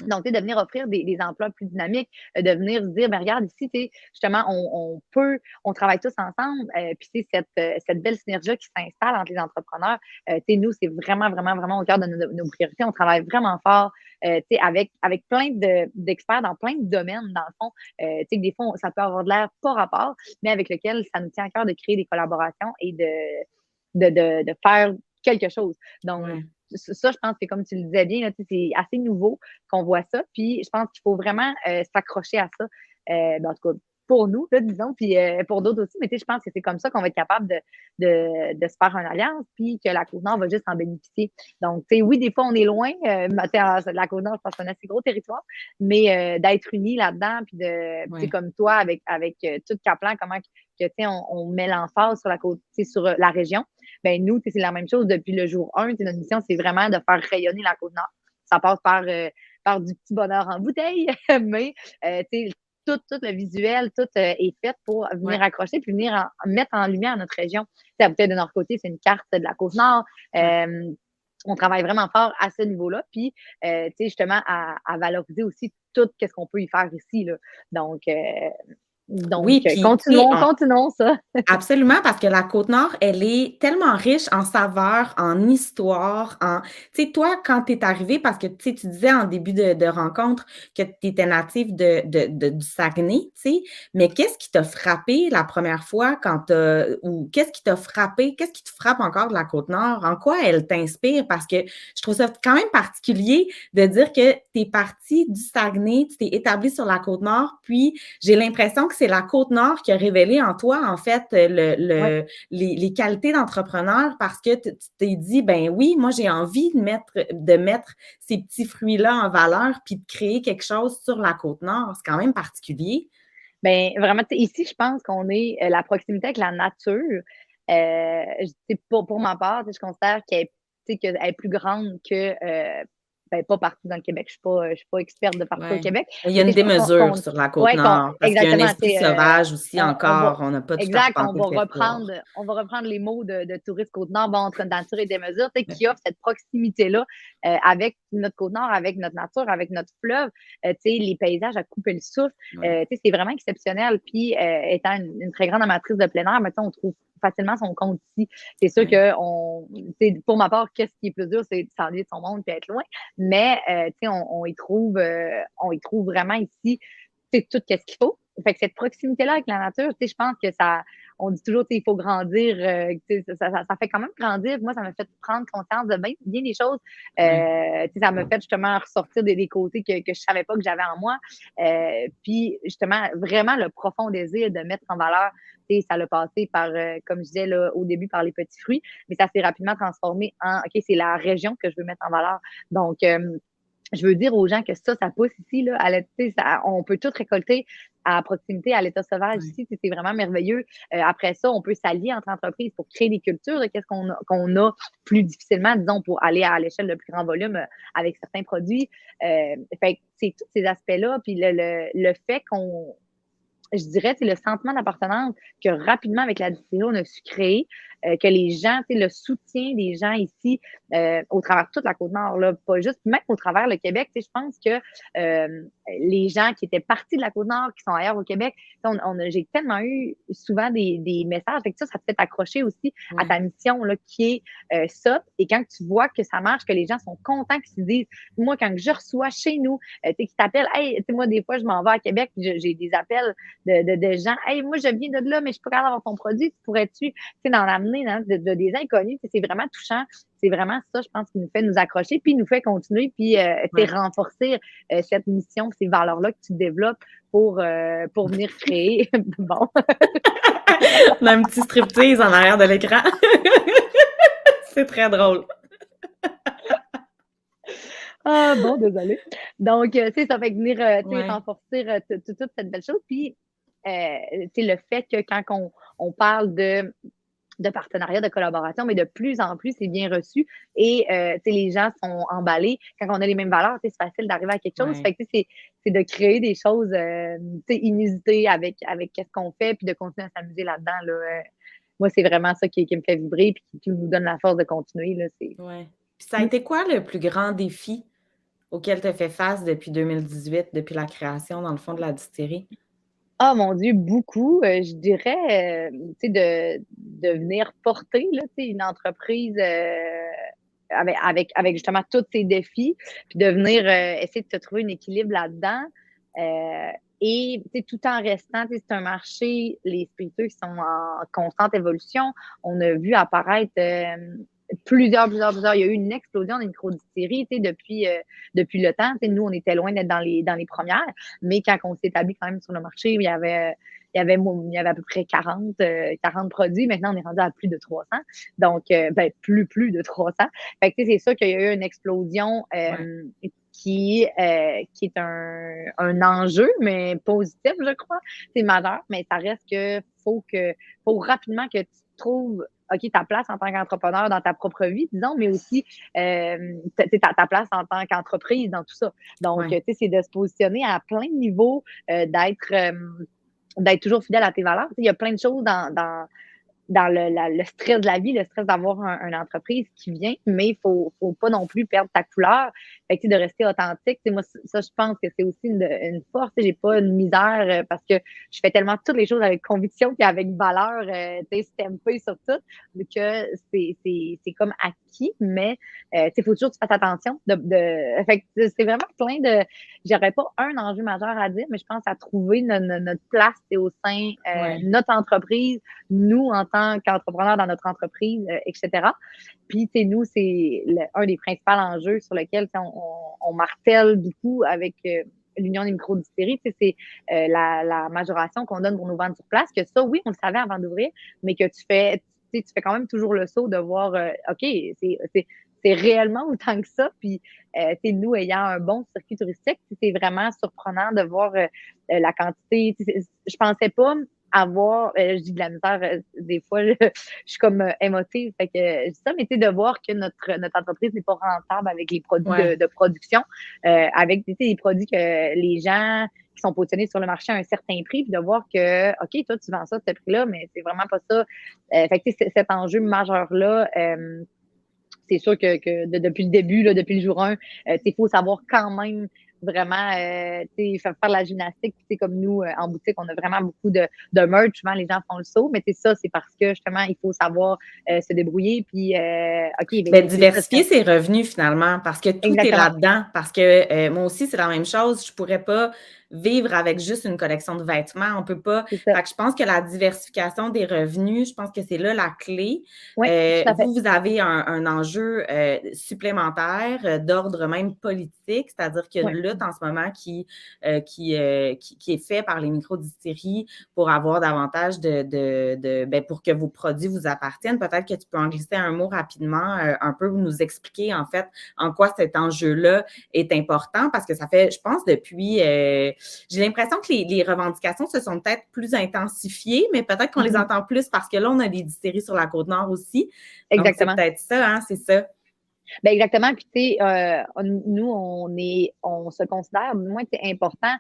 Donc, de venir offrir des emplois plus dynamiques, de venir se dire, ben, regarde ici, justement, on travaille tous ensemble, puis cette belle synergie qui s'installe entre les entrepreneurs, nous, c'est vraiment, vraiment, vraiment au cœur de nos priorités. On travaille vraiment fort, avec plein d'experts dans plein de domaines, dans le fond, des fois, ça peut avoir de l'air pas rapport, mais avec lequel ça nous tient à cœur de créer des collaborations et de faire quelque chose. Donc, Ouais. ça, je pense que comme tu le disais bien, là, c'est assez nouveau qu'on voit ça. Puis je pense qu'il faut vraiment s'accrocher à ça. En tout cas, pour nous, là, disons, puis pour d'autres aussi. Mais je pense que c'est comme ça qu'on va être capable de se faire une alliance, puis que la Côte-Nord va juste en bénéficier. Donc, oui, des fois, on est loin. La Côte-Nord, je pense que c'est un assez gros territoire, mais d'être unis là-dedans, puis Ouais. comme toi, avec tout Caplan, comment que, on met l'emphase sur la côte, sur la région. Ben nous, c'est la même chose depuis le jour 1. Notre mission, c'est vraiment de faire rayonner la Côte-Nord. Ça passe par du petit bonheur en bouteille, mais tout le visuel, tout est fait pour venir Ouais. accrocher puis venir mettre en lumière notre région. La bouteille de notre côté, c'est une carte de la Côte-Nord. Ouais. On travaille vraiment fort à ce niveau-là, puis justement à valoriser aussi tout ce qu'on peut y faire ici. Là. Donc, Oui, puis, tu sais, continuons ça. absolument, parce que la Côte-Nord, elle est tellement riche en saveurs, en histoire, tu sais, toi, quand tu es arrivée, parce que, tu sais, tu disais en début de rencontre que tu étais native du Saguenay, tu sais, mais qu'est-ce qui t'a frappé la première fois ou qu'est-ce qui t'a frappé, qu'est-ce qui te frappe encore de la Côte-Nord? En quoi elle t'inspire? Parce que je trouve ça quand même particulier de dire que tu es partie du Saguenay, tu t'es établie sur la Côte-Nord, puis j'ai l'impression que c'est la Côte-Nord qui a révélé en toi, en fait, Ouais. les qualités d'entrepreneur parce que tu t'es dit, ben oui, moi, j'ai envie de mettre ces petits fruits-là en valeur puis de créer quelque chose sur la Côte-Nord. C'est quand même particulier. Ben vraiment, tu sais, ici, je pense qu'on est la proximité avec la nature. Pour ma part, tu sais, je considère qu'elle est plus grande que ben, pas partout dans le Québec. Je suis pas experte de partout au Ouais. Québec. Il y a Mais tu une sais, je pense démesure sur la ouais, Côte-Nord parce qu'il y a un exactement, tu esprit sais, sauvage aussi on va encore. On n'a pas tout exact, arpenté le territoire. on va reprendre les mots de Tourisme Côte-Nord, bon, entre nature et démesure, tu sais, qui offre cette proximité-là avec notre Côte-Nord, avec notre nature, avec notre fleuve, tu sais, les paysages à couper le souffle. Ouais. Tu sais, c'est vraiment exceptionnel. Puis, étant une très grande amatrice de plein air, maintenant, on trouve facilement son compte ici. C'est sûr Ouais. pour ma part, qu'est-ce qui est plus dur, c'est de s'ennuyer de son monde et être loin. Mais, tu sais, on y trouve vraiment ici, tu sais, tout ce qu'il faut. Fait que cette proximité-là avec la nature, tu sais, je pense que on dit toujours, tu sais, il faut grandir, tu sais, ça fait quand même grandir. Moi, ça m'a fait prendre conscience de bien des choses. Ouais. Tu sais, ça m'a fait justement ressortir des côtés que je savais pas que j'avais en moi. Puis, justement, vraiment le profond désir de mettre en valeur, tu sais, ça l'a passé par, comme je disais là, au début, par les petits fruits, mais ça s'est rapidement transformé en, OK, c'est la région que je veux mettre en valeur. Donc, je veux dire aux gens que ça pousse ici, là, on peut tout récolter à proximité, à l'état sauvage Ouais. ici, c'est vraiment merveilleux. Après ça, on peut s'allier entre entreprises pour créer des cultures de qu'est-ce qu'on a plus difficilement, disons, pour aller à l'échelle de plus grand volume avec certains produits. Fait que c'est tous ces aspects-là, puis le fait qu'on je dirais, c'est le sentiment d'appartenance que rapidement, avec la distillerie, on a su créer, que les gens, tu sais, le soutien des gens ici, au travers de toute la Côte-Nord, là, pas juste, même au travers le Québec, tu sais, je pense que les gens qui étaient partis de la Côte-Nord, qui sont ailleurs au Québec, j'ai tellement eu souvent des messages, fait que ça te fait t'accrocher aussi à Ouais. ta mission, là, qui est ça. Et quand tu vois que ça marche, que les gens sont contents, qu'ils se disent, moi, quand je reçois chez nous, tu sais, qui t'appellent, hey, tu sais, moi, des fois, je m'en vais à Québec, j'ai des appels de gens. Hey, moi, je viens de là, mais je suis pas capable d'avoir ton produit. Tu pourrais-tu, d'en amener de des inconnus? C'est vraiment touchant. C'est vraiment ça, je pense, qui nous fait nous accrocher, puis nous fait continuer, puis Ouais. renforcer cette mission, ces valeurs-là que tu développes pour venir créer. Bon. On a un petit striptease en arrière de l'écran. C'est très drôle. Ah bon, désolée. Donc, ça fait venir Ouais. renforcer toute cette belle chose. Puis, le fait que quand on parle de partenariat, de collaboration, mais de plus en plus, c'est bien reçu. Et les gens sont emballés. Quand on a les mêmes valeurs, c'est facile d'arriver à quelque chose. Ouais. Fait que c'est de créer des choses inusitées avec ce qu'on fait, puis de continuer à s'amuser là-dedans. Là. Moi, c'est vraiment ça qui me fait vibrer, puis qui nous donne la force de continuer. Là, Ouais. Puis ça a été quoi le plus grand défi auquel tu as fait face depuis 2018, depuis la création, dans le fond, de la distillerie? Ah mon Dieu, beaucoup. Je dirais, de venir porter là, une entreprise avec justement tous ces défis, puis de venir essayer de se trouver un équilibre là-dedans. Et tout en restant, c'est un marché, les spiritueux qui sont en constante évolution. On a vu apparaître plusieurs. Il y a eu une explosion des microdistilleries depuis le temps. Nous, on était loin d'être dans les premières, mais quand on s'est établi quand même sur le marché, il y avait à peu près 40 produits. Maintenant, on est rendu à plus de 300. Donc, plus de 300. Fait que, c'est sûr qu'il y a eu une explosion Ouais. qui est un enjeu, mais positif, je crois. C'est majeur, mais ça reste faut rapidement que tu trouves OK, ta place en tant qu'entrepreneur dans ta propre vie, disons, mais aussi ta place en tant qu'entreprise dans tout ça. Donc, Ouais. c'est de se positionner à plein de niveaux, d'être toujours fidèle à tes valeurs. Il y a plein de choses dans le stress de la vie, le stress d'avoir une entreprise qui vient, mais faut pas non plus perdre ta couleur. Fait que, de rester authentique. Moi, ça, je pense que c'est aussi une force. J'ai pas une misère parce que je fais tellement toutes les choses avec conviction et avec valeur, stampée sur tout, que c'est comme acquis, mais il faut toujours que tu fasses attention. Fait que c'est vraiment plein de. J'aurais pas un enjeu majeur à dire, mais je pense à trouver notre place au sein Ouais. de notre entreprise, nous, en tant qu'entrepreneurs dans notre entreprise, etc. Puis, nous, c'est un des principaux enjeux sur lequel on martèle beaucoup avec l'Union des microdistilleries, c'est la majoration qu'on donne pour nous vendre sur place, que ça, oui, on le savait avant d'ouvrir, mais que tu fais quand même toujours le saut de voir, OK, c'est réellement autant que ça. Puis, nous, ayant un bon circuit touristique, c'est vraiment surprenant de voir la quantité. Je pensais pas avoir, je dis de la misère, des fois, je suis comme émotive, fait que je dis ça, mais de voir que notre entreprise n'est pas rentable avec les produits Ouais. de production, avec des produits que les gens qui sont positionnés sur le marché à un certain prix, puis de voir que, OK, toi, tu vends ça à ce prix-là, mais c'est vraiment pas ça. Fait que cet enjeu majeur-là, c'est sûr que depuis le début, là, depuis le jour 1, il faut savoir quand même vraiment faire la gymnastique. Comme nous, en boutique, on a vraiment beaucoup de merch. Souvent, les gens font le saut, mais ça, c'est parce que justement, il faut savoir se débrouiller. Puis, OK, ben, diversifier ses revenus finalement, parce que tout est exactement. là-dedans. Parce que moi aussi, c'est la même chose. Je ne pourrais pas vivre avec juste une collection de vêtements. On peut pas. C'est ça. Fait que je pense que la diversification des revenus, je pense que c'est là la clé. Oui, tout à fait. Vous avez un enjeu supplémentaire d'ordre même politique, c'est-à-dire qu'il y a Oui. une lutte en ce moment qui est fait par les microdistilleries pour avoir davantage ben, pour que vos produits vous appartiennent. Peut-être que tu peux en glisser un mot rapidement, un peu nous expliquer en fait en quoi cet enjeu-là est important, parce que ça fait, je pense, depuis j'ai l'impression que les revendications se sont peut-être plus intensifiées, mais peut-être qu'on les entend plus parce que là, on a des distilleries sur la Côte-Nord aussi. Exactement. Donc, c'est peut-être ça, hein, c'est ça. Ben exactement. Puis nous, on se considère, du moins, c'est important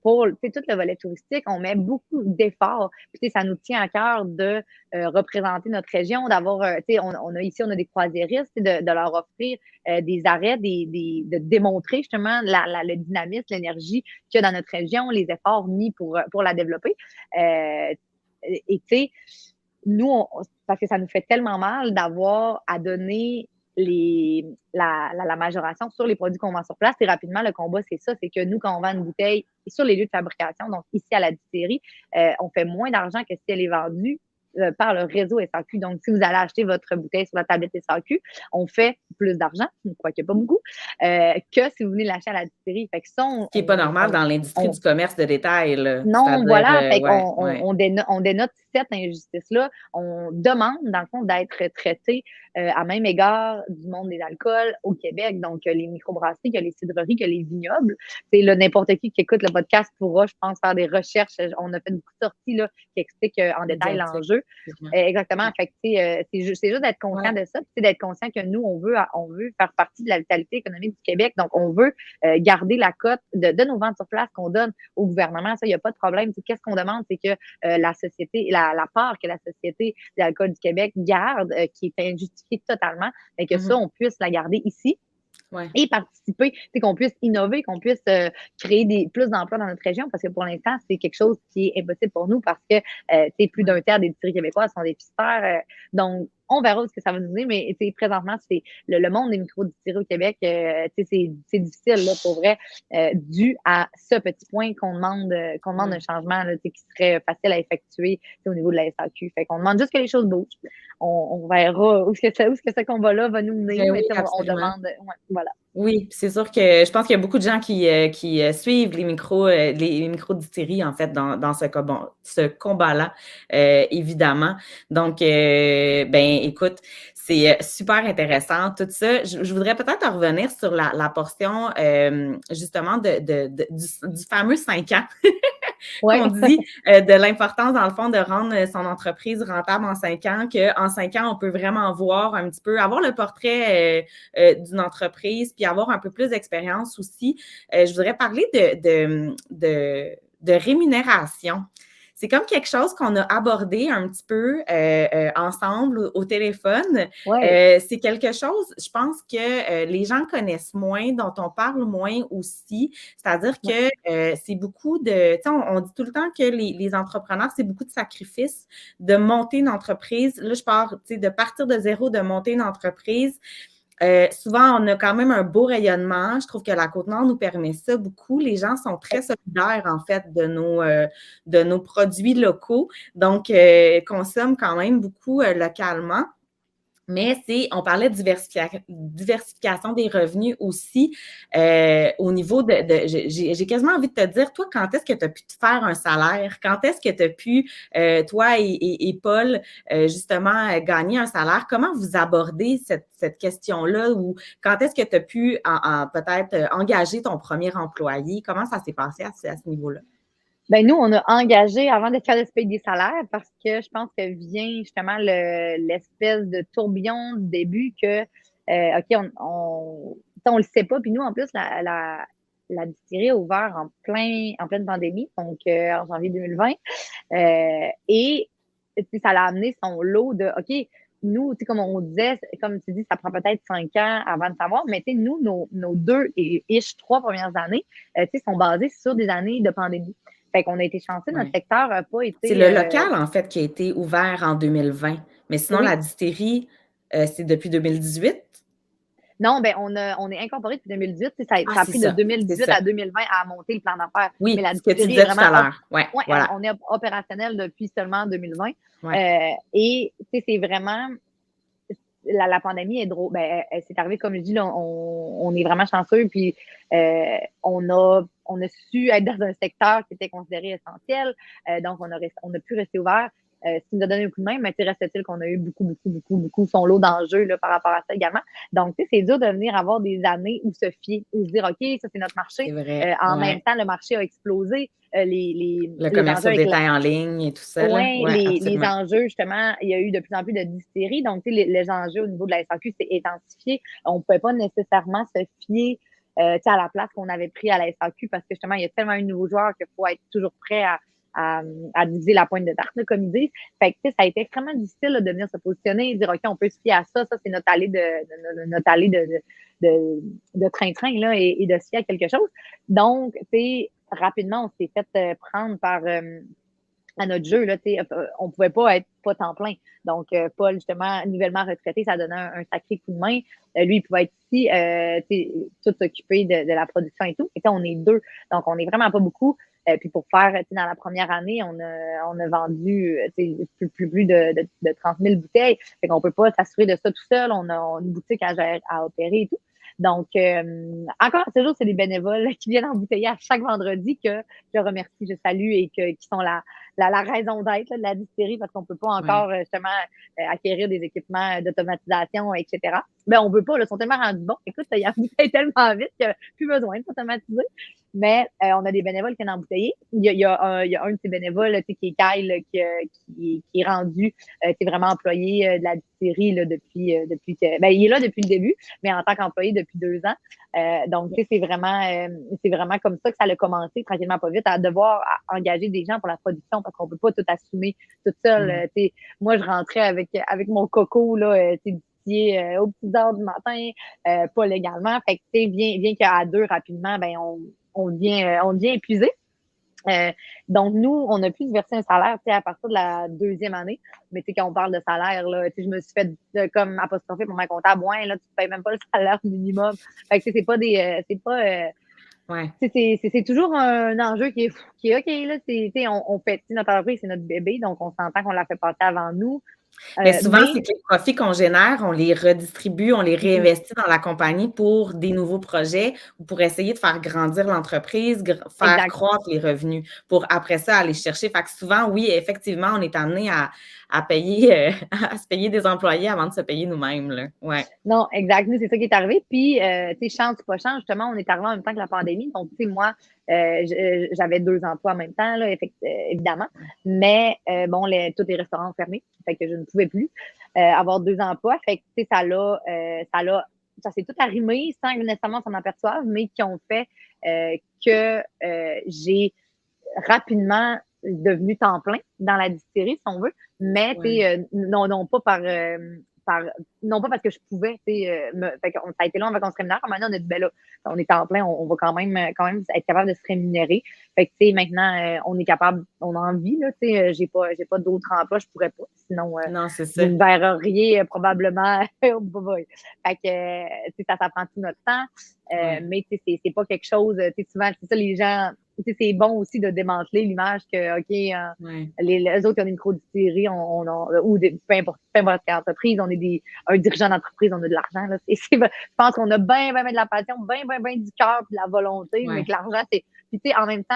pour tout le volet touristique. On met beaucoup d'efforts. Puis ça nous tient à cœur de représenter notre région, d'avoir, on a des croisiéristes, de leur offrir des arrêts, de démontrer justement le dynamisme, l'énergie qu'il y a dans notre région, les efforts mis pour la développer. Et tu sais, nous, parce que ça nous fait tellement mal d'avoir à donner la majoration sur les produits qu'on vend sur place. Et rapidement, le combat, c'est ça, c'est que nous, quand on vend une bouteille sur les lieux de fabrication, donc ici à la distillerie, on fait moins d'argent que si elle est vendue par le réseau SAQ. Donc, si vous allez acheter votre bouteille sur la tablette SAQ, on fait plus d'argent, quoique pas beaucoup, que si vous venez l'acheter à la distillerie. Fait que ça, Ce qui n'est pas normal dans l'industrie du commerce de détail. Là. Non, voilà. Fait ouais, on dénote cette injustice-là. On demande, dans le fond, d'être traité à même égard du monde des alcools au Québec. Donc, les microbrasseries, que les cidreries, que les vignobles. C'est là, n'importe qui écoute le podcast pourra, je pense, faire des recherches. On a fait beaucoup de sorties là, qui expliquent en détail l'enjeu. Exactement. Fait que, c'est juste d'être conscient de ça, puis d'être conscient que nous, on veut faire partie de la vitalité économique du Québec. Donc, on veut garder la cote de nos ventes sur place qu'on donne au gouvernement. Ça, il n'y a pas de problème. Qu'est-ce qu'on demande? C'est que la société, la part que la Société de l'alcool du Québec garde, qui est injustifiée totalement, et que ça, on puisse la garder ici. Ouais. Et participer, qu'on puisse innover, qu'on puisse créer plus d'emplois dans notre région, parce que pour l'instant, c'est quelque chose qui est impossible pour nous parce que plus d'un tiers des distilleries québécoises sont déficitaires. Donc, on verra ce que ça va nous dire, mais présentement, c'est le monde des micro-distilleries au Québec, c'est difficile, là, pour vrai, dû à ce petit point qu'on demande un changement là, qui serait facile à effectuer au niveau de la SAQ. Fait qu'on demande juste que les choses bougent. On verra où est-ce que ce combat-là va nous mener, mais oui, on demande. Voilà. Oui, c'est sûr que je pense qu'il y a beaucoup de gens qui suivent les micro-distilleries, en fait, dans ce combat-là, évidemment. Donc, ben, écoute, c'est super intéressant, tout ça. Je voudrais peut-être revenir sur la portion, justement, du fameux 5 ans. Qu'on dit de l'importance, dans le fond, de rendre son entreprise rentable en 5 ans, qu'en 5 ans, on peut vraiment voir un petit peu, avoir le portrait d'une entreprise, puis avoir un peu plus d'expérience aussi. Je voudrais parler de rémunération. C'est comme quelque chose qu'on a abordé un petit peu ensemble au téléphone. C'est quelque chose, je pense que les gens connaissent moins, dont on parle moins aussi. C'est-à-dire que c'est beaucoup de... Tu sais, on dit tout le temps que les entrepreneurs, c'est beaucoup de sacrifices de monter une entreprise. Là, je parle, tu sais, de partir de zéro, de monter une entreprise. Souvent, on a quand même un beau rayonnement. Je trouve que la Côte-Nord nous permet ça beaucoup. Les gens sont très solidaires, en fait, de nos produits locaux. Donc, consomment quand même beaucoup localement. Mais on parlait de diversification des revenus aussi au niveau j'ai quasiment envie de te dire, toi, quand est-ce que tu as pu te faire un salaire? Quand est-ce que tu as pu, toi et Paul, justement, gagner un salaire? Comment vous abordez cette question-là? Ou quand est-ce que tu as pu peut-être engager ton premier employé? Comment ça s'est passé à ce niveau-là? Ben nous, on a engagé avant d'être capable de se payer des salaires parce que je pense que vient justement l'espèce de tourbillon du début que, OK, on le sait pas. Puis nous, en plus, la distillerie a ouvert en pleine pandémie, donc en janvier 2020. Et ça l'a amené son lot de, OK, nous, comme on disait, comme tu dis, ça prend peut-être 5 ans avant de savoir, mais nous, nos 2 et 3 premières années, sont basées sur des années de pandémie. Fait qu'on a été chanceux, notre secteur n'a pas été. C'est le local, en fait, qui a été ouvert en 2020. Mais sinon, la distillerie, c'est depuis 2018? Non, ben on est incorporé depuis 2018. Ça a pris de 2018 à 2020 à monter le plan d'affaires. Oui, mais la ce que tu disais tout à l'heure. Ouais, voilà. On est opérationnel depuis seulement 2020. Ouais. Et c'est vraiment. La pandémie est drôle. Ben, c'est arrivé, comme je dis, là, on est vraiment chanceux. Puis on a su être dans un secteur qui était considéré essentiel. Donc, on a pu rester ouvert. Ce qui nous a donné un coup de main, mais reste-t-il qu'on a eu beaucoup son lot d'enjeux par rapport à ça également. Donc, c'est dur de venir avoir des années où se fier, où se dire, OK, ça, c'est notre marché. C'est vrai. En même temps, le marché a explosé. Le commerce au détail en ligne et tout ça. Oui, les enjeux, justement, il y a eu de plus en plus de distilleries. Donc, les enjeux au niveau de la SAQ, c'est intensifié. On ne pouvait pas nécessairement se fier à la place qu'on avait pris à la SAQ parce que, justement, il y a tellement de nouveaux joueurs qu'il faut être toujours prêt à diviser la pointe de tarte, comme ils disent. Fait que, ça a été extrêmement difficile là, de venir se positionner et dire, OK, on peut se fier à ça. Ça, c'est notre allée de train-train là, et de se fier à quelque chose. Donc, rapidement, on s'est fait prendre à notre jeu. Là, on ne pouvait pas être pas temps plein. Donc, Paul, justement, nouvellement retraité, ça donnait un sacré coup de main. Lui, il pouvait être ici, tout s'occuper de la production et tout. Et on est 2. Donc, on n'est vraiment pas beaucoup. Puis pour faire, dans la première année, on a vendu plus de 30 000 bouteilles. Fait qu'on peut pas s'assurer de ça tout seul. On a une boutique à opérer et tout. Donc, encore à ce jour, c'est des bénévoles qui viennent embouteiller à chaque vendredi que je remercie, je salue et qui sont la raison d'être de la distillerie parce qu'on peut pas encore justement acquérir des équipements d'automatisation, etc. Mais on veut pas, ils sont tellement rendus bons. Écoute, il y a tellement vite qu'il n'y a plus besoin de s'automatiser. Mais on a des bénévoles qui viennent embouteiller. Il y a un de ces bénévoles qui est Kyle, qui est rendu, qui est vraiment employé de la distillerie là, depuis il est là depuis le début, mais en tant qu'employé depuis 2 ans. Donc, c'est vraiment comme ça que ça a commencé, tranquillement pas vite, à devoir engager des gens pour la production parce qu'on peut pas tout assumer toute seule. Moi, je rentrais avec mon coco, là, aux petites heures du matin, pas légalement. Fait que, bien qu'à 2, rapidement, ben, on devient épuisé. Donc, nous, on a pu se verser un salaire à partir de la 2e année. Mais quand on parle de salaire, là, je me suis fait comme apostropher pour ma comptable. Ouais, là, tu ne payes même pas le salaire minimum. Fait que c'est pas des. C'est toujours un enjeu qui est OK. Là, on fait notre entreprise, c'est notre bébé, donc on s'entend qu'on l'a fait passer avant nous. Mais souvent, c'est que les profits qu'on génère, on les redistribue, on les réinvestit dans la compagnie pour des nouveaux projets ou pour essayer de faire grandir l'entreprise, faire croître les revenus pour après ça aller chercher. Fait que souvent, oui, effectivement, on est amené à payer, à se payer des employés avant de se payer nous-mêmes. Là. Ouais. Non, exact. Nous, c'est ça qui est arrivé. Puis, chance ou pas chance, justement, on est arrivé en même temps que la pandémie. Donc, moi, j'avais 2 emplois en même temps, là, évidemment. Mais, tous les restaurants ont fermé. Fait que je ne pouvais plus avoir 2 emplois. Fait que, ça s'est tout arrimé sans nécessairement s'en aperçoivent, mais qui ont fait que j'ai rapidement devenu temps plein dans la distillerie, si on veut. Mais, non pas non pas parce que je pouvais, fait que ça a été long avant qu'on se rémunère. Maintenant, on a dit, ben là, on est en plein, on va quand même être capable de se rémunérer. Fait que, maintenant, on est capable, on a envie, là, j'ai pas d'autres emplois, je pourrais pas. Sinon, non, c'est ça. vous ne verriez probablement. Fait que, ça prend tout notre temps. Mais, c'est pas quelque chose, souvent, c'est ça, les gens, c'est bon aussi de démanteler l'image que, OK, les autres, ils ont une micro-distillerie, peu peu importe quelle entreprise, on est un dirigeant d'entreprise, on a de l'argent. Là. Je pense qu'on a bien de la passion, bien du cœur et de la volonté, mais Ouais. que l'argent, c'est. Puis, tu sais, en même temps.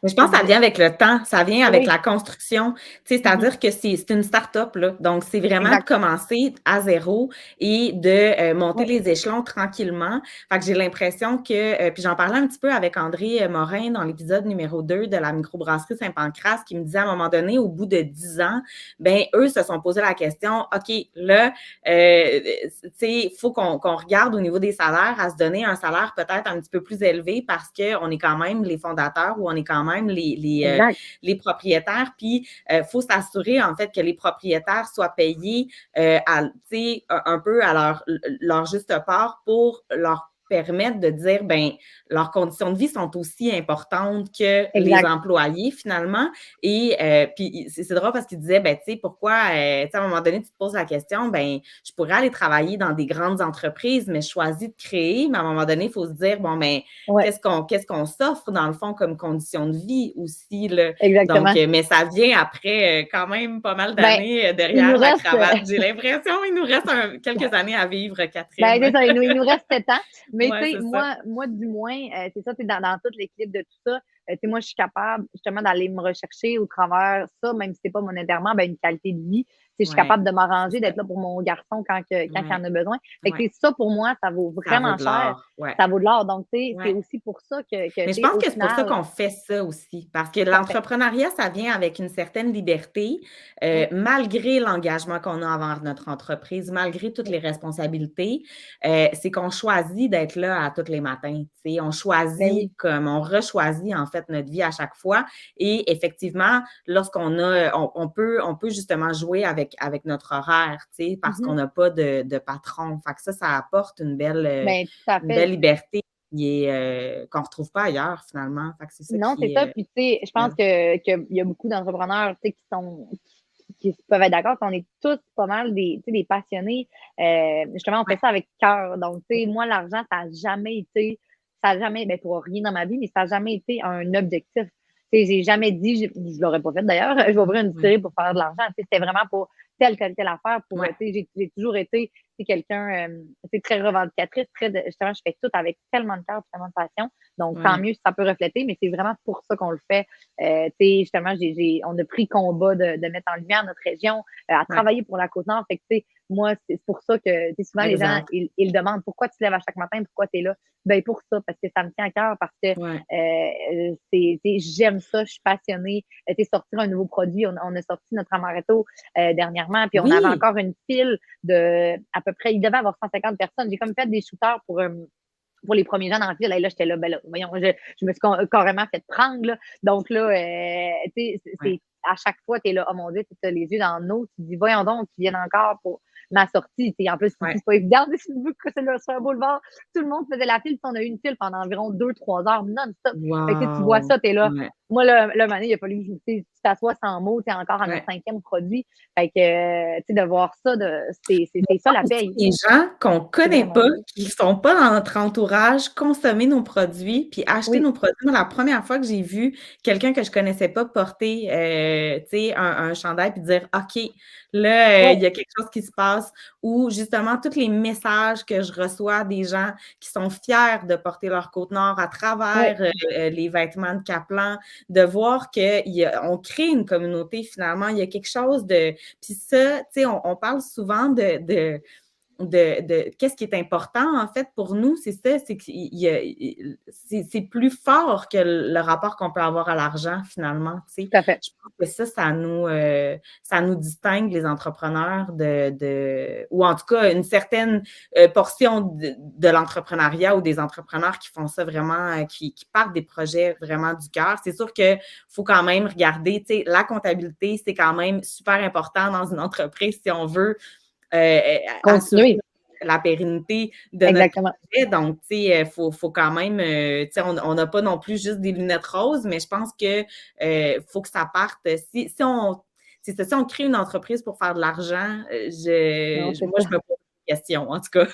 Mais je pense que ça vient avec le temps, ça vient avec Oui. la construction. C'est-à-dire que c'est une start-up, là. Donc, c'est vraiment de Exact. commencer à zéro et de monter Ouais. les échelons tranquillement. Fait que j'ai l'impression que, puis j'en parlais un petit peu avec André Morin dans l'épisode numéro 2 de la microbrasserie Saint-Pancras, qui me disait à un moment donné, au bout de 10 ans, ben eux se sont posé la question, OK, là, il faut qu'on regarde au niveau des salaires, à se donner un salaire peut-être un petit peu plus élevé parce qu'on est quand même les fondateurs ou on est quand même les propriétaires. Puis, faut s'assurer, en fait, que les propriétaires soient payés un peu à leur juste part pour leur permettre de dire, ben leurs conditions de vie sont aussi importantes que les employés, finalement. Et puis, c'est drôle parce qu'il disait, ben tu sais, pourquoi, à un moment donné, tu te poses la question, ben je pourrais aller travailler dans des grandes entreprises, mais je choisis de créer, mais à un moment donné, il faut se dire, bon, ben qu'est-ce qu'on s'offre, dans le fond, comme conditions de vie aussi, là. Exactement. Donc, mais ça vient après quand même pas mal d'années derrière la cravate. J'ai l'impression qu'il nous reste quelques années à vivre, Catherine. Ben, c'est ça, il nous reste 7 ans. Mais Ouais, tu sais, moi, du moins, c'est ça, dans toute l'équipe de tout ça, moi, je suis capable justement d'aller me rechercher au travers ça, même si c'est pas monétairement, ben, une qualité de vie. Je suis capable de m'arranger, d'être là pour mon garçon quand il en a besoin. Fait que ça, pour moi, ça vaut vraiment cher. Ça vaut de l'or. Donc, tu sais, c'est aussi pour ça que mais je pense que c'est pour ça qu'on fait ça aussi. Parce que l'entrepreneuriat, ça vient avec une certaine liberté, malgré l'engagement qu'on a envers notre entreprise, malgré toutes les responsabilités. C'est qu'on choisit d'être là à tous les matins. T'sais. On choisit on rechoisit, en fait, notre vie à chaque fois. Et effectivement, lorsqu'on a, on peut justement jouer avec notre horaire, parce qu'on n'a pas de patron. Fait que ça apporte une belle liberté qu'on ne retrouve pas ailleurs, finalement. Fait que c'est ça non, c'est ça. Puis, tu sais, je pense qu'il y a beaucoup d'entrepreneurs qui peuvent être d'accord qu'on est tous pas mal des passionnés. Justement, on fait ça avec cœur. Donc, tu sais, moi, l'argent, ça n'a jamais, ben, pour rien dans ma vie, mais ça n'a jamais été un objectif. Tu sais, j'ai jamais dit, je l'aurais pas fait d'ailleurs, je vais ouvrir une distillerie pour faire de l'argent. Tu sais, c'était vraiment pour telle affaire. Tu sais, j'ai toujours été quelqu'un, très revendicatrice, justement, je fais tout avec tellement de cœur, tellement de passion. Donc, tant mieux si ça peut refléter, mais c'est vraiment pour ça qu'on le fait. Tu sais, justement, on a pris combat de mettre en lumière notre région, à travailler pour la Côte-Nord. Fait que, tu sais, moi, c'est pour ça que souvent les gens, ils demandent pourquoi tu te lèves à chaque matin, pourquoi tu es là. Ben, pour ça, parce que ça me tient à cœur, parce que j'aime ça, je suis passionnée. Sortir un nouveau produit, on a sorti notre amaretto dernièrement, puis on avait encore une file de à peu près, il devait avoir 150 personnes. J'ai comme fait des shooters pour les premiers gens dans la file. Et là, j'étais là, ben là, voyons, je me suis carrément fait prendre, là. Donc là, tu sais, à chaque fois, tu es là, oh mon Dieu, tu as les yeux dans l'eau, tu te dis, voyons donc, qu'ils viennent encore pour ma sortie. En plus, c'est pas évident, si tu veux que c'est sur un boulevard. Tout le monde faisait la file, on a eu une file pendant environ 2-3 heures non-stop. Fait que tu vois ça, tu es là. Moi, le mané, il a fallu que tu t'assoies sans mots, tu es encore à notre 5e produit. Fait que, tu sais, de voir ça, c'est ça la paye. Les gens qu'on connaît pas, qui sont pas dans notre entourage, consommer nos produits, puis acheter nos produits. Moi, la première fois que j'ai vu quelqu'un que je connaissais pas porter, tu sais, un chandail, puis dire, OK, là, il y a quelque chose qui se passe, ou justement, tous les messages que je reçois des gens qui sont fiers de porter leur Côte-Nord à travers les vêtements de Caplan, de voir qu'on crée une communauté, finalement. Il y a quelque chose de... Puis ça, tu sais, on parle souvent de qu'est-ce qui est important, en fait, pour nous, c'est ça, c'est que c'est plus fort que le rapport qu'on peut avoir à l'argent, finalement, tu sais. Tout à fait. Je pense que ça nous distingue, les entrepreneurs, ou en tout cas, une certaine portion de l'entrepreneuriat ou des entrepreneurs qui font ça vraiment, qui partent des projets vraiment du cœur. C'est sûr qu'il faut quand même regarder, tu sais, la comptabilité, c'est quand même super important dans une entreprise si on veut assurer la pérennité de notre projet. Donc, tu sais, faut quand même, tu sais, on n'a pas non plus juste des lunettes roses, mais je pense que faut que ça parte. Si on crée une entreprise pour faire de l'argent, moi, je me pose des questions, en tout cas.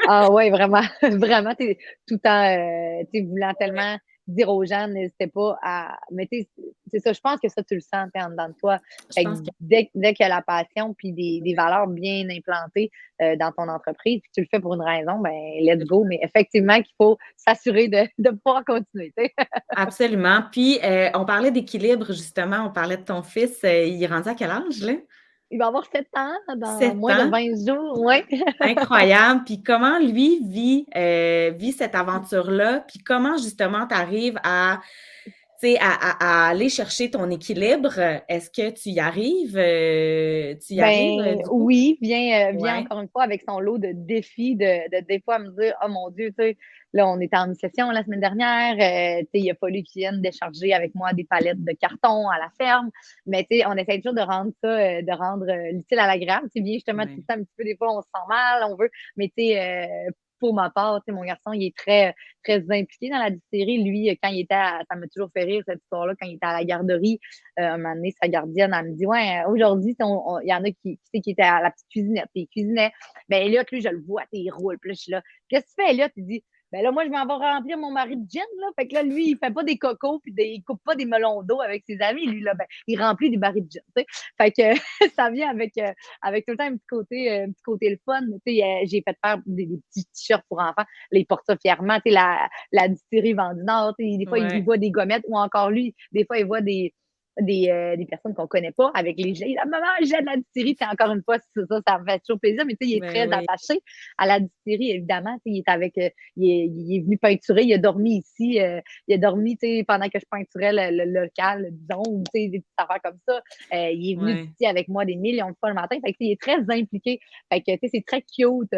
Ah ouais, vraiment, vraiment, tout le temps, tu sais, voulant tellement dire aux gens, n'hésitez pas à. Mais c'est ça, je pense que ça, tu le sens en dedans de toi. Je Fait que pense que dès qu'il y a la passion puis des valeurs bien implantées dans ton entreprise, puis tu le fais pour une raison, ben let's go. Mais effectivement, qu'il faut s'assurer de pouvoir continuer. absolument. Puis, on parlait d'équilibre, justement. On parlait de ton fils. Il est rendu à quel âge, là? Il va avoir 7 ans dans 7 moins de ans. 20 jours, oui. Incroyable. Puis comment lui vit cette aventure-là? Puis comment justement tu arrives à, tu sais, à aller chercher ton équilibre? Est-ce que tu y arrives? Tu y arrives Ben du coup? oui, vient Ouais, encore une fois avec son lot de défis, de des fois me dire: «Oh mon Dieu», tu sais, là, on était en mi-session la semaine dernière, tu sais, il a fallu qu'il vienne décharger avec moi des palettes de carton à la ferme. Mais tu sais, on essaie toujours de rendre ça, de rendre, l'utile à l'agréable. Tu sais, bien justement tout le ouais, temps un petit peu des fois on se sent mal, on veut mais tu sais, pour ma part, tu sais, mon garçon, il est très, très impliqué dans la distillerie. Lui, quand il était ça m'a toujours fait rire cette histoire-là, quand il était à la garderie, un moment donné, sa gardienne, elle me dit: «Ouais, aujourd'hui, il y en a qui, tu sais, qui étaient à la petite cuisinette, puis ils cuisinaient. Ben Elliot, lui, je le vois, tu sais, il roule. Puis là, je suis là, qu'est-ce que tu fais, Elliot? Il dit, ben là, moi, je m'en vais remplir mon mari de gin, là. Fait que là, lui, il fait pas des cocos, puis il coupe pas des melons d'eau avec ses amis. Lui, là, ben, il remplit des barils de gin, tu sais. Fait que ça vient avec tout le temps un petit côté le fun. Tu sais, j'ai fait faire des petits t-shirts pour enfants. Là, il porte ça fièrement. Tu sais, la distillerie Vent du Nord, tu sais, des fois, il ouais. voit des gommettes, ou encore lui, des fois, il voit des personnes qu'on connaît pas avec les gels. Ah, maman, j'ai de la distillerie, c'est encore une fois, ça me fait toujours plaisir, mais tu sais, il est Ben très oui. attaché à la distillerie, évidemment. Tu sais, il est avec, il est venu peinturer, il a dormi ici, il a dormi, tu sais, pendant que je peinturais le local, disons, ou tu sais, des petites affaires comme ça. Il est venu Ouais. d'ici avec moi des millions de fois le matin. Fait que, il est très impliqué. Fait que, tu sais, c'est très cute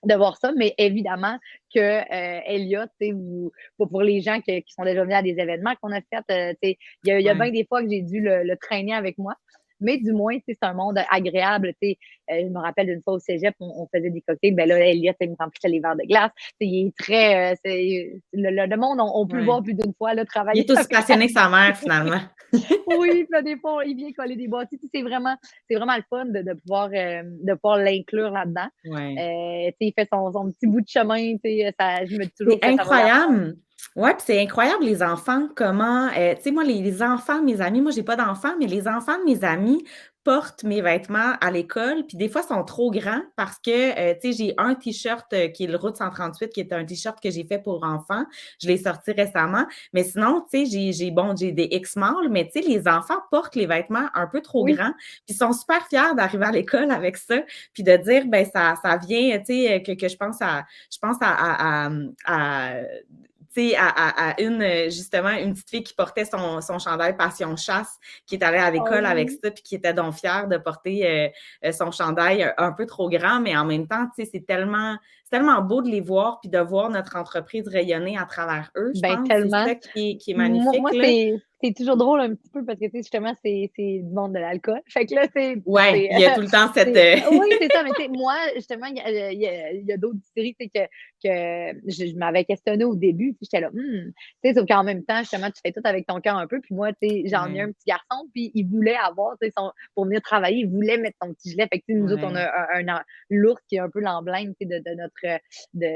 de voir ça, mais évidemment que Elliot, pour les gens qui sont déjà venus à des événements qu'on a fait, il y a Ouais. bien des fois que j'ai dû le traîner avec moi. Mais du moins, c'est un monde agréable. Je me rappelle d'une fois au cégep, on faisait des cocktails. Ben là, Elliot, il me remplissait les verres de glace. Il est très. Le monde, on peut le Ouais. voir plus d'une fois, là, Il travailler est aussi avec. passionné que sa mère, finalement. Oui, puis là, des fois, il vient coller des boîtiers. C'est vraiment le fun de pouvoir l'inclure là-dedans. Ouais. Il fait son petit bout de chemin. Je me dis C'est toujours que ça va l'apprendre. incroyable. Ouais, puis c'est incroyable les enfants, comment, tu sais, moi, les enfants de mes amis, moi, j'ai pas d'enfants, mais les enfants de mes amis portent mes vêtements à l'école, puis des fois, sont trop grands parce que, tu sais, j'ai un t-shirt, qui est le Route 138, qui est un t-shirt que j'ai fait pour enfants. Je l'ai sorti récemment, mais sinon, tu sais, j'ai des X-Small, mais tu sais, les enfants portent les vêtements un peu trop Oui, grands, puis sont super fiers d'arriver à l'école avec ça, puis de dire, ben ça vient, tu sais, que je pense tu sais, une, justement, une petite fille qui portait son chandail Passion Chasse, qui est allée à oh l'école avec oui. ça, puis qui était donc fière de porter son chandail un peu trop grand, mais en même temps, tu sais, c'est tellement beau de les voir, puis de voir notre entreprise rayonner à travers eux, je Ben pense. C'est tellement. ça qui est Moi, magnifique, moi là. c'est toujours drôle un petit peu parce que, tu sais, justement, c'est du monde de l'alcool. Fait que là, Ouais, c'est, il y a tout le temps cette. oui, c'est ça. Mais tu sais, moi, justement, il y a d'autres séries, tu sais, que je m'avais questionnée au début. Puis j'étais là, tu sais, sauf qu'en même temps, justement, tu fais tout avec ton cœur un peu. Puis moi, tu sais, j'en ai Ouais, un petit garçon, puis il voulait avoir, tu sais, pour venir travailler, il voulait mettre son petit gilet. Fait que, tu sais, nous autres, on ouais, a l'ours qui est un peu l'emblème, tu sais, de notre,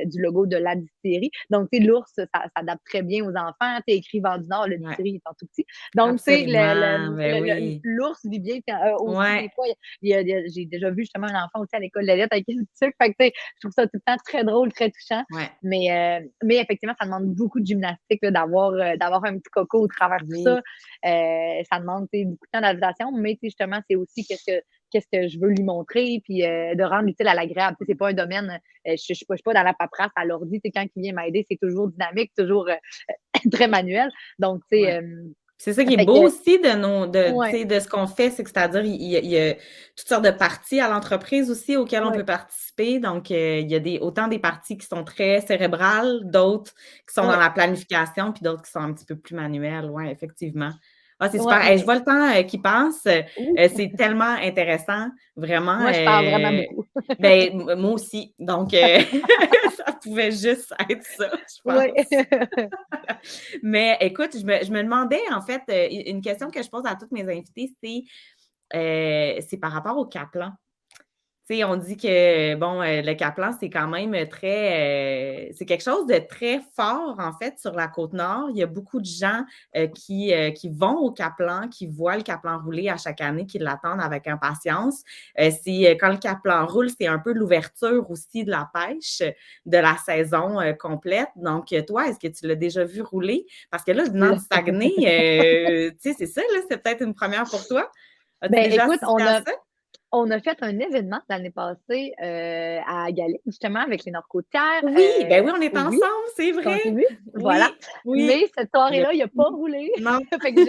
du logo de la distillerie. Donc, tu sais, l'ours, ça s'adapte très bien aux enfants. Tu sais, écrit Vent du Nord, le ouais, distillerie étant tout petit. Donc, tu sais, absolument, ben oui. l'ours vit bien. Puis, aussi, des Ouais, fois, j'ai déjà vu justement un enfant aussi à l'école de lettres avec une sucre. Fait que, tu sais, je trouve ça tout le temps très drôle, très touchant. ouais, Mais effectivement, ça demande beaucoup de gymnastique là, d'avoir un petit coco au travers de tout ça. oui, Ça demande tu sais, beaucoup de temps d'adaptation, mais tu sais, justement, c'est aussi qu'est-ce que je veux lui montrer, puis de rendre l'utile à l'agréable. Tu sais, c'est pas un domaine, je suis pas dans la paperasse à l'ordi. Tu sais, quand il vient m'aider, c'est toujours dynamique, toujours très manuel. Donc, tu sais, ouais. C'est ça qui est fait beau que, aussi tu ouais, sais, de ce qu'on fait, c'est que c'est-à-dire, il y a toutes sortes de parties à l'entreprise aussi auxquelles on ouais, peut participer. Donc, il y a autant des parties qui sont très cérébrales, d'autres qui sont dans ouais, la planification, puis d'autres qui sont un petit peu plus manuelles. Oui, effectivement. Ah, c'est ouais, super. Hey, je mais vois le temps qui passe. oui, C'est tellement intéressant, vraiment. moi, je parle vraiment beaucoup. Ben, moi aussi. Donc, ça pouvait juste être ça, je Ouais. pense. Mais écoute, je me demandais, en fait, une question que je pose à toutes mes invités, c'est par rapport au Kaplan. Tu sais, on dit que, bon, le Caplan, c'est quand même c'est quelque chose de très fort, en fait, sur la Côte-Nord. Il y a beaucoup de gens qui vont au Caplan, qui voient le Caplan rouler à chaque année, qui l'attendent avec impatience. Quand le Caplan roule, c'est un peu l'ouverture aussi de la pêche de la saison complète. Donc, toi, est-ce que tu l'as déjà vu rouler? Parce que là, venant du Saguenay, tu sais, c'est ça, là, c'est peut-être une première pour toi. As-tu Ben, déjà écoute, assisté à ça? on a fait un événement l'année passée à Galix, justement, avec les Nord-Côtières. Oui, ben oui, on est Oui, ensemble, c'est vrai. qu'on s'est vu. Voilà. Oui, oui. Mais cette Il y a soirée-là, il n'a pas roulé. non, Fait que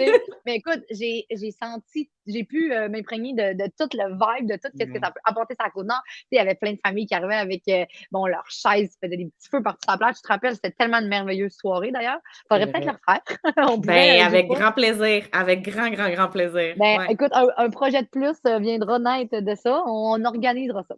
mais écoute, j'ai senti, j'ai pu m'imprégner de tout le vibe, de tout ce que ouais, ça peut apporter sur la Côte-Nord. Tu sais, il y avait plein de familles qui arrivaient avec, bon, leurs chaises, ils faisaient des petits feux partout sur la plage. Tu te rappelles, c'était tellement de merveilleuses soirées, d'ailleurs. c'est Faudrait peut-être le vrai. refaire. On Ben, pourrait, je sais avec pas. grand plaisir, avec grand, grand, grand plaisir. Ben, Ouais. écoute, un projet de plus viendra naître de ça. On organisera ça.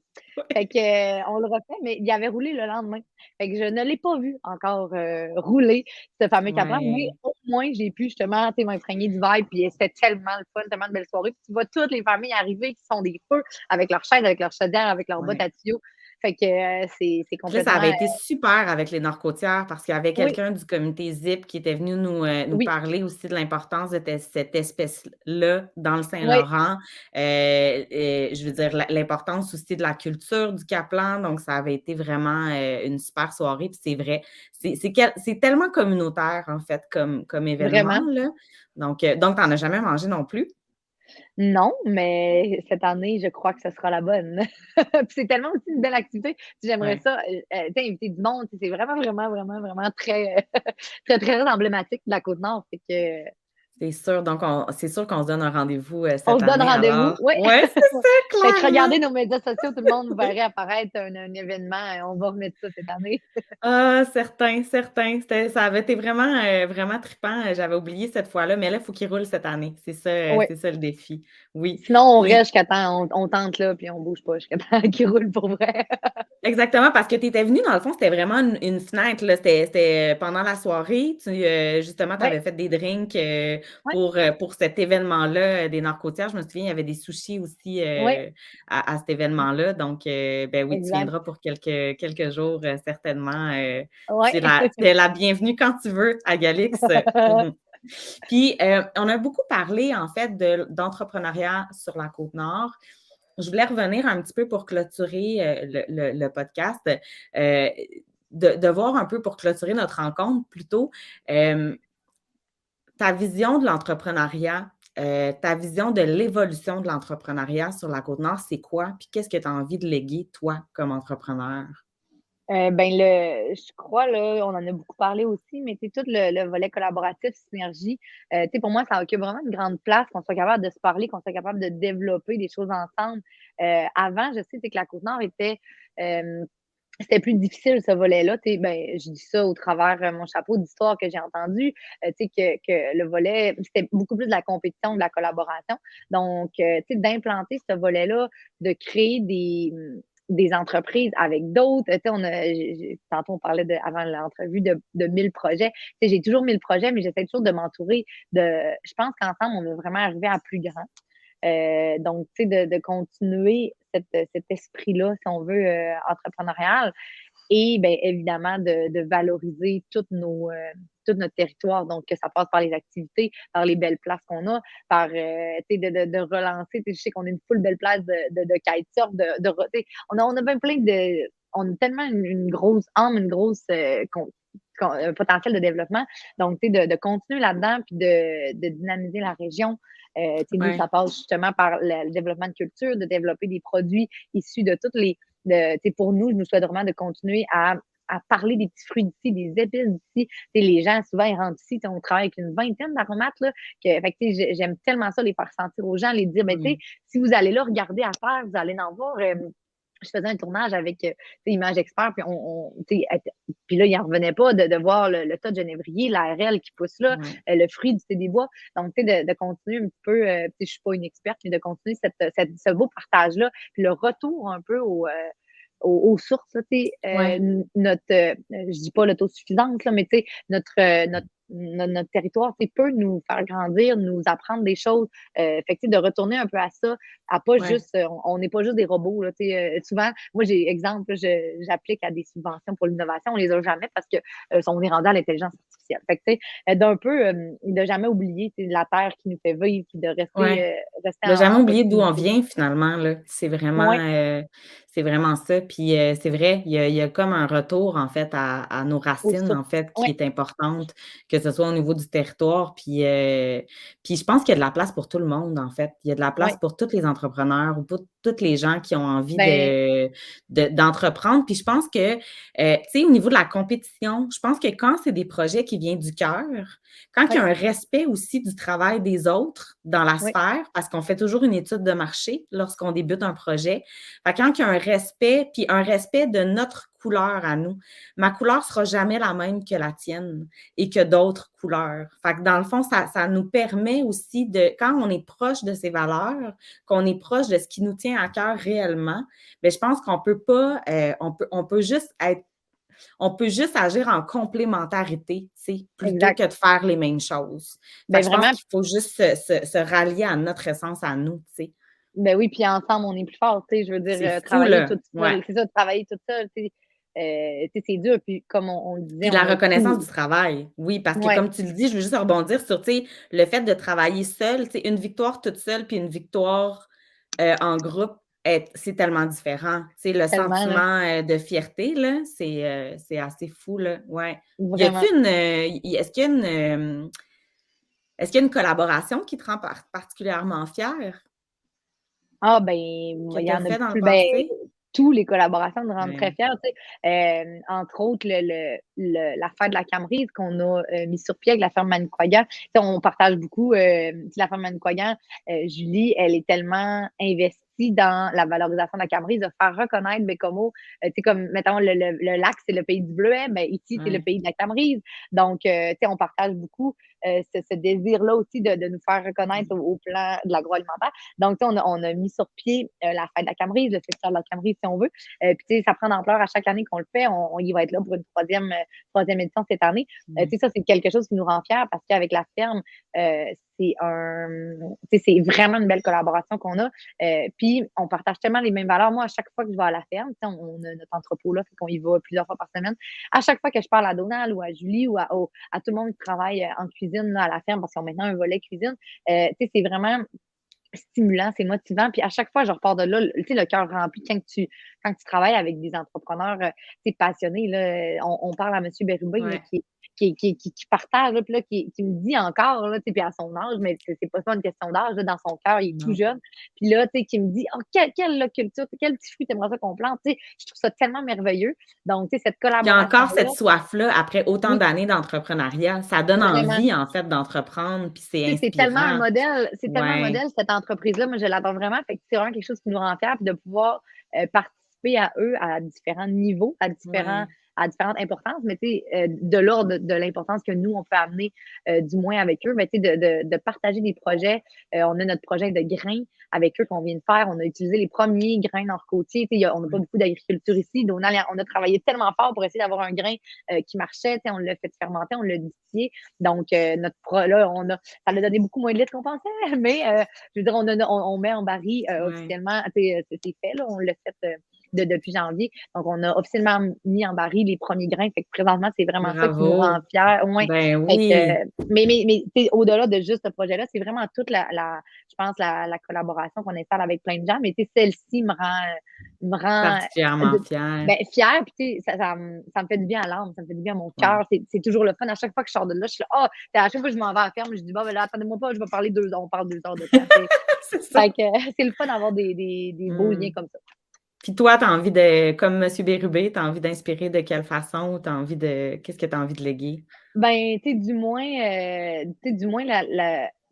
Fait que, on le refait, mais il avait roulé le lendemain. Fait que je ne l'ai pas vu encore rouler, ce fameux Capran, mais Ouais. au moins, j'ai pu justement, tu sais, m'imprégner du vibe, puis c'était tellement le fun, tellement de belles soirées. Puis tu vois toutes les familles arriver qui sont des feux avec leurs chaises, avec leurs chaudières, avec leurs bottes Ouais. à tuyaux. Fait que c'est Puis là, ça complètement. avait été super avec les Nord-Côtières parce qu'il y avait Oui, quelqu'un du comité ZIP qui était venu nous oui, parler aussi de l'importance de cette espèce-là dans le oui, Saint-Laurent. Et je veux dire, l'importance aussi de la culture du Caplan. Donc, ça avait été vraiment une super soirée. Puis c'est vrai, c'est tellement communautaire, en fait, comme événement, vraiment. là. Donc tu n'en as jamais mangé non plus? Non, mais cette année, je crois que ce sera la bonne. Puis c'est tellement aussi une belle activité. Puis j'aimerais Ouais. ça, tu sais, inviter du monde. Tu sais, c'est vraiment, vraiment, vraiment, vraiment très, très, très emblématique de la Côte-Nord. Fait que, C'est sûr. Donc, c'est sûr qu'on se donne un rendez-vous on cette se donne année rendez-vous. alors. Oui. Ouais, c'est ça, Fait que clairement. regardez nos médias sociaux, tout le monde verrait apparaître un événement. On va remettre ça cette année. Ah, certain, certain. Ça avait été vraiment trippant. J'avais oublié cette fois-là, mais là, il faut qu'il roule cette année. Oui. C'est ça le défi. Oui. Sinon, on Puis reste jusqu'à temps, on tente là, puis on bouge pas jusqu'à temps qu'il roule pour vrai. exactement, parce que tu étais venu, dans le fond, c'était vraiment une fenêtre, là. C'était pendant la soirée. Justement, tu Oui, avais fait des drinks oui, pour cet événement-là des Nord-Côtières. Je me souviens, il y avait des sushis aussi oui, à cet événement-là. Donc, ben oui, tu exact. viendras pour quelques jours, certainement. Oui. Tu es la bienvenue quand tu veux à Galix. Mhm. Puis, on a beaucoup parlé, en fait, d'entrepreneuriat sur la Côte-Nord. Je voulais revenir un petit peu pour clôturer le podcast, de voir un peu pour clôturer notre rencontre plutôt, euh, ta vision de l'entrepreneuriat, ta vision de l'évolution de l'entrepreneuriat sur la Côte-Nord, c'est quoi? Puis qu'est-ce que tu as envie de léguer, toi, comme entrepreneur? Ben je crois là, on en a beaucoup parlé aussi, mais c'est tout le volet collaboratif, synergie. Tu sais, pour moi, ça occupe vraiment une grande place, qu'on soit capable de se parler, qu'on soit capable de développer des choses ensemble. Avant, je sais c'est que la Côte-Nord euh, c'était plus difficile ce volet-là. Tu sais, ben, je dis ça au travers mon chapeau d'histoire que j'ai entendu. Tu sais que le volet, c'était beaucoup plus de la compétition, de la collaboration. Donc, tu sais, d'implanter ce volet-là, de créer des entreprises avec d'autres. Tu sais, tantôt on parlait avant l'entrevue de 1000 projets. Tu sais, j'ai toujours 1000 projets, mais j'essaie toujours de m'entourer je pense qu'ensemble, on est vraiment arrivé à plus grand. Donc, tu sais, de continuer cet esprit-là, si on veut, entrepreneurial. Et bien évidemment, de valoriser tout notre territoire. Donc, que ça passe par les activités, par les belles places qu'on a, par tu sais, de relancer. Je sais qu'on a une full belle place de kitesurf, on a même plein de. On a tellement une grosse âme, une grosse un potentiel de développement. Donc, tu sais, de continuer là-dedans, puis de dynamiser la région. Tu sais, nous, Ouais. ça passe justement par le développement de culture, de développer des produits issus de toutes les pour nous, je nous souhaite vraiment de continuer à parler des petits fruits d'ici, des épices d'ici. Les gens, souvent, ils rentrent ici, on travaille avec une vingtaine d'aromates. Là, fait que, j'aime tellement ça, les faire sentir aux gens, les dire, ben, Mm. si vous allez là, regarder à terre, vous allez en voir. Je faisais un tournage avec Image Expert, puis là, il n'en revenait pas de voir le tas de genévrier, l'ARL qui pousse là, Ouais. le fruit du thé des bois. Donc, de continuer un petit peu, je ne suis pas une experte, mais de continuer ce beau partage-là, puis le retour un peu aux sources. Là, Ouais. je dis pas l'autosuffisance, là, mais notre notre territoire, peut nous faire grandir, nous apprendre des choses. Fait que, de retourner un peu à ça, à pas Ouais. juste, on n'est pas juste des robots, là, souvent, moi, j'ai exemple, j'applique à des subventions pour l'innovation, on les a jamais parce que on est rendu à l'intelligence artificielle. Fait que, d'un peu, de jamais oublier la terre qui nous fait vivre, puis de Ouais. rester De jamais en oublier d'où on continuité. vient finalement, là. Oui, C'est vraiment ça. Puis, c'est vrai, il y a comme un retour en fait à nos aux racines sources. en fait qui Oui, est importante, que ce soit au niveau du territoire. Puis je pense qu'il y a de la place pour tout le monde en fait. Il y a de la oui. place pour tous les entrepreneurs ou pour toutes les gens qui ont envie Ben, d'entreprendre. Puis je pense que, tu sais, au niveau de la compétition, je pense que quand c'est des projets qui viennent du cœur, quand il y oui, a un respect aussi du travail des autres dans la oui, sphère, parce qu'on fait toujours une étude de marché lorsqu'on débute un projet. Fait que quand il y a un respect, puis un respect de notre couleur à nous. Ma couleur sera jamais la même que la tienne et que d'autres couleurs. Fait que dans le fond, ça nous permet aussi de, quand on est proche de ces valeurs, qu'on est proche de ce qui nous tient à cœur réellement, bien, je pense qu'on peut pas, on peut juste agir en complémentarité, tu sais, plutôt exact. que de faire les mêmes choses. Fait Ben, que je pense vraiment, qu'il faut juste se rallier à notre essence à nous, tu sais. ben oui, puis ensemble, on est plus fort, je veux dire, C'est fou, travailler là. toute Ouais. seule, c'est ça, travailler toute seule, c'est dur, puis comme on le disait, Puis on la a reconnaissance tout du travail. Oui, parce que ouais, comme tu le dis, je veux juste rebondir sur, tu sais, le fait de travailler seul, tu sais, une victoire toute seule puis une victoire, en groupe, c'est tellement différent. Tu sais, le tellement, là, sentiment, de fierté, là, c'est assez fou, là. Ouais. Y a-tu vraiment. une, y est-ce qu'il y a une collaboration qui te rend particulièrement fière, Ah ben, que il y tu as en a fait dans le plus, ben, passé? tous les collaborations nous rendent très Ouais. fiers, entre autres, la fête de la Camerise qu'on a, mis sur pied avec la ferme Manicouagan. Tu sais, on partage beaucoup, la ferme Manicouagan, Julie, elle est tellement investie dans la valorisation de la Camerise, de faire reconnaître Bécomo, tu sais, comme, mettons, le lac, c'est le pays du bleuet, ben, ici, c'est le Ouais. pays de la Camerise. Donc, tu sais, on partage beaucoup, ce désir-là aussi de nous faire reconnaître au plan de l'agroalimentaire. Donc, tu sais, on a mis sur pied la fête de la Camerise, le festival de la Camerise, si on veut. Puis, tu sais, ça prend d'ampleur à chaque année qu'on le fait. On y va être là pour une troisième édition cette année. Tu Mmh. sais, ça, c'est quelque chose qui nous rend fiers parce qu'avec la ferme, euh, c'est un, tu sais, c'est vraiment une belle collaboration qu'on a. Puis, on partage tellement les mêmes valeurs. Moi, à chaque fois que je vais à la ferme, tu sais, on a notre entrepôt là, fait qu'on y va plusieurs fois par semaine. À chaque fois que je parle à Donald ou à Julie ou à tout le monde qui travaille en cuisine là, à la ferme, parce qu'ils ont maintenant un volet cuisine, tu sais, c'est vraiment stimulant, c'est motivant. Puis à chaque fois, je repars de là, tu sais, le cœur rempli quand tu travailles avec des entrepreneurs, tu sais, passionnés, là. On parle à monsieur Bérubé, là, Ouais. qui partage, là, puis là, qui me dit encore, là, tu sais, puis à son âge, mais c'est pas ça une question d'âge, là, dans son cœur, il est tout Non. jeune. Puis là, tu sais, qui me dit: «Oh, quelle là, culture, quel petit fruit tu aimerais ça qu'on plante?» Tu sais, je trouve ça tellement merveilleux. Donc, tu sais, cette Il y a encore collaboration-là, cette soif-là après autant oui, d'années d'entrepreneuriat. Ça donne vraiment. envie, en fait, d'entreprendre, puis c'est Tu sais, inspirant. c'est tellement un Ouais, modèle, cette entreprise-là. Moi, je l'adore vraiment. Fait que c'est vraiment quelque chose qui nous rend fiers, puis de pouvoir, participer à eux à différents niveaux, ouais. à différentes importances, mais tu sais, de l'ordre de l'importance que nous, on peut amener, du moins avec eux. Mais tu sais, de partager des projets. On a notre projet de grains avec eux qu'on vient de faire. On a utilisé les premiers grains nord-côtiers. Tu sais, on n'a pas Ouais. beaucoup d'agriculture ici. Donald, on a travaillé tellement fort pour essayer d'avoir un grain, qui marchait. Tu sais, on l'a fait fermenter, on l'a distillé. Donc, là, ça a donné beaucoup moins de litres qu'on pensait, mais je veux dire, on met en baril Ouais. officiellement, c'est fait, là, on l'a fait depuis janvier. Donc, on a officiellement mis en baril les premiers grains. Fait que présentement, c'est vraiment ça qui nous rend Bravo. fiers. Ouais. Ben Fait que, oui, mais au-delà de juste ce projet-là, c'est vraiment toute je pense, la collaboration qu'on installe avec plein de gens. Mais celle-ci me rend particulièrement fière. ben, fière, puis tu sais, ça me fait du bien à l'âme, ça me fait du bien à mon Ouais. cœur. C'est toujours le fun. À chaque fois que je sors de là, je suis là, ah, à chaque fois que je m'en vais à la ferme, je dis, bon, ben là, attendez-moi pas, je vais parler 2 heures. On parle 2 heures de temps. C'est ça. Fait que c'est le fun d'avoir des beaux liens Mmh. comme ça. Puis toi, tu as envie de comme monsieur Bérubé, tu as envie d'inspirer de quelle façon? Tu as envie de qu'est-ce que tu as envie de léguer? Ben, tu sais, du moins,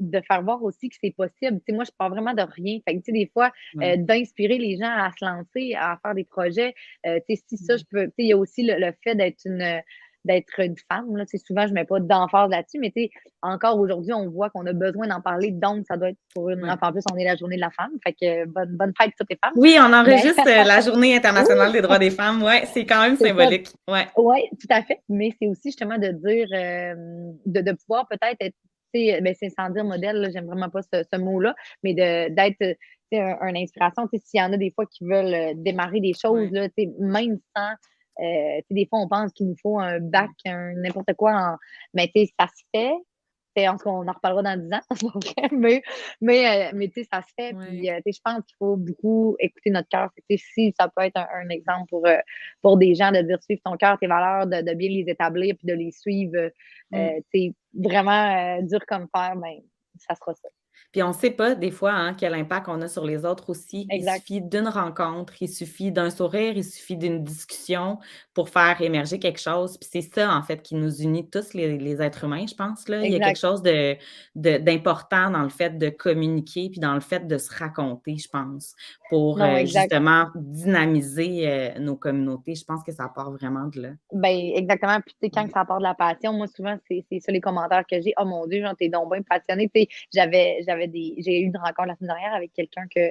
de faire voir aussi que c'est possible. Tu sais, moi, je pars vraiment de rien. Fait que, tu sais, des fois, Ouais. d'inspirer les gens à se lancer, à faire des projets. Tu sais, si ça, Mmh. je peux. Tu sais, il y a aussi le fait d'être une femme, là. Tu sais, souvent, je mets pas d'emphase là-dessus, mais tu sais, encore aujourd'hui, on voit qu'on a besoin d'en parler, donc ça doit être pour une Ouais. en plus, on est la journée de la femme, fait que bonne fête toutes les femmes. Oui, on Mais enregistre la Journée oui, internationale des droits des femmes. Ouais, c'est quand même c'est ça. symbolique. Ouais. Oui, tout à fait, mais c'est aussi justement de dire, de pouvoir peut-être être, tu sais, ben, c'est sans dire modèle, là, j'aime vraiment pas ce mot-là, mais d'être, tu sais, un inspiration, tu sais, s'il y en a des fois qui veulent, démarrer des choses, Ouais. là, tu sais, même sans, tu sais, des fois, on pense qu'il nous faut un bac, un n'importe quoi en mais tu sais, ça se fait. En tout cas, on en reparlera dans 10 ans, c'est pas vrai, mais tu sais, ça se fait. Ouais. Puis, tu sais, je pense qu'il faut beaucoup écouter notre cœur. Fait que, tu sais, si ça peut être un exemple pour des gens de dire suivre ton cœur, tes valeurs, de bien les établir, puis de les suivre, Mm. tu sais, vraiment dur comme fer, ben, ça sera ça. Puis on sait pas des fois, hein, quel impact on a sur les autres aussi. Il Exact, suffit d'une rencontre, il suffit d'un sourire, il suffit d'une discussion pour faire émerger quelque chose. Puis c'est ça, en fait, qui nous unit tous les êtres humains, je pense, là. Il y a quelque exact. chose d'important dans le fait de communiquer, puis dans le fait de se raconter, je pense, pour, Non, exact. justement dynamiser, nos communautés. Je pense que ça part vraiment de là. Ben, exactement. Puis, tu sais, quand Ouais. ça part de la passion, moi, souvent, c'est ça les commentaires que j'ai. Oh mon Dieu, genre, t'es donc bien passionné. Tu sais, j'ai eu une rencontre la semaine dernière avec quelqu'un que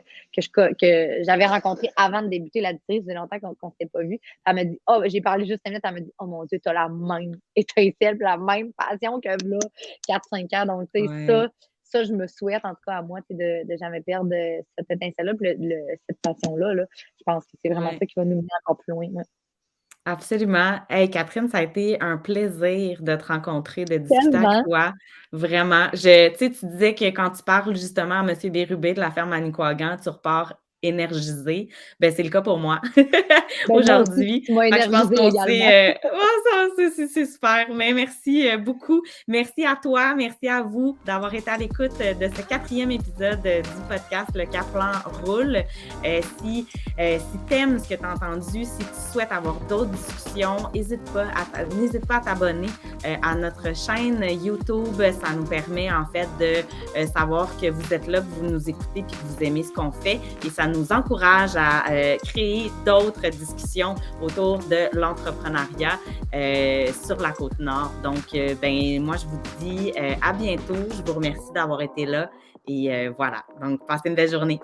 j'avais rencontré avant de débuter la distillerie. Ça faisait longtemps qu'on s'était pas vu. Elle m'a dit, oh, j'ai parlé juste 5 minutes. Elle m'a dit, oh mon Dieu, t'as la même étincelle, puis la même passion que là, 4-5 ans. Donc, tu sais, Ouais. ça, je me souhaite, en tout cas, à moi, tu sais, de jamais perdre cette étincelle-là, puis cette passion-là, là. Je pense que c'est vraiment Ouais. ça qui va nous mener encore plus loin. Ouais. Absolument. Hey, Catherine, ça a été un plaisir de te rencontrer, de discuter avec Tellement. toi. Vraiment. Tu sais, tu disais que quand tu parles justement à monsieur Bérubé de la ferme Manicouagan, tu repars énergisé. Ben, c'est le cas pour moi Ben, moi aussi, aujourd'hui. tu m'as Fait que je pense énergisée qu'on également. s'est, ouais, ça, c'est super. Mais merci, beaucoup. Merci à toi, merci à vous d'avoir été à l'écoute, de ce 4e épisode, du podcast Le Caplan roule. Si tu aimes ce que tu as entendu, si tu souhaites avoir d'autres discussions, n'hésite pas à t'abonner, à notre chaîne YouTube. Ça nous permet en fait de, savoir que vous êtes là, que vous nous écoutez puis que vous aimez ce qu'on fait et ça nous encourage à créer d'autres discussions autour de l'entrepreneuriat sur la Côte-Nord. Donc, ben moi, je vous dis à bientôt. Je vous remercie d'avoir été là et voilà. Donc, passez une belle journée.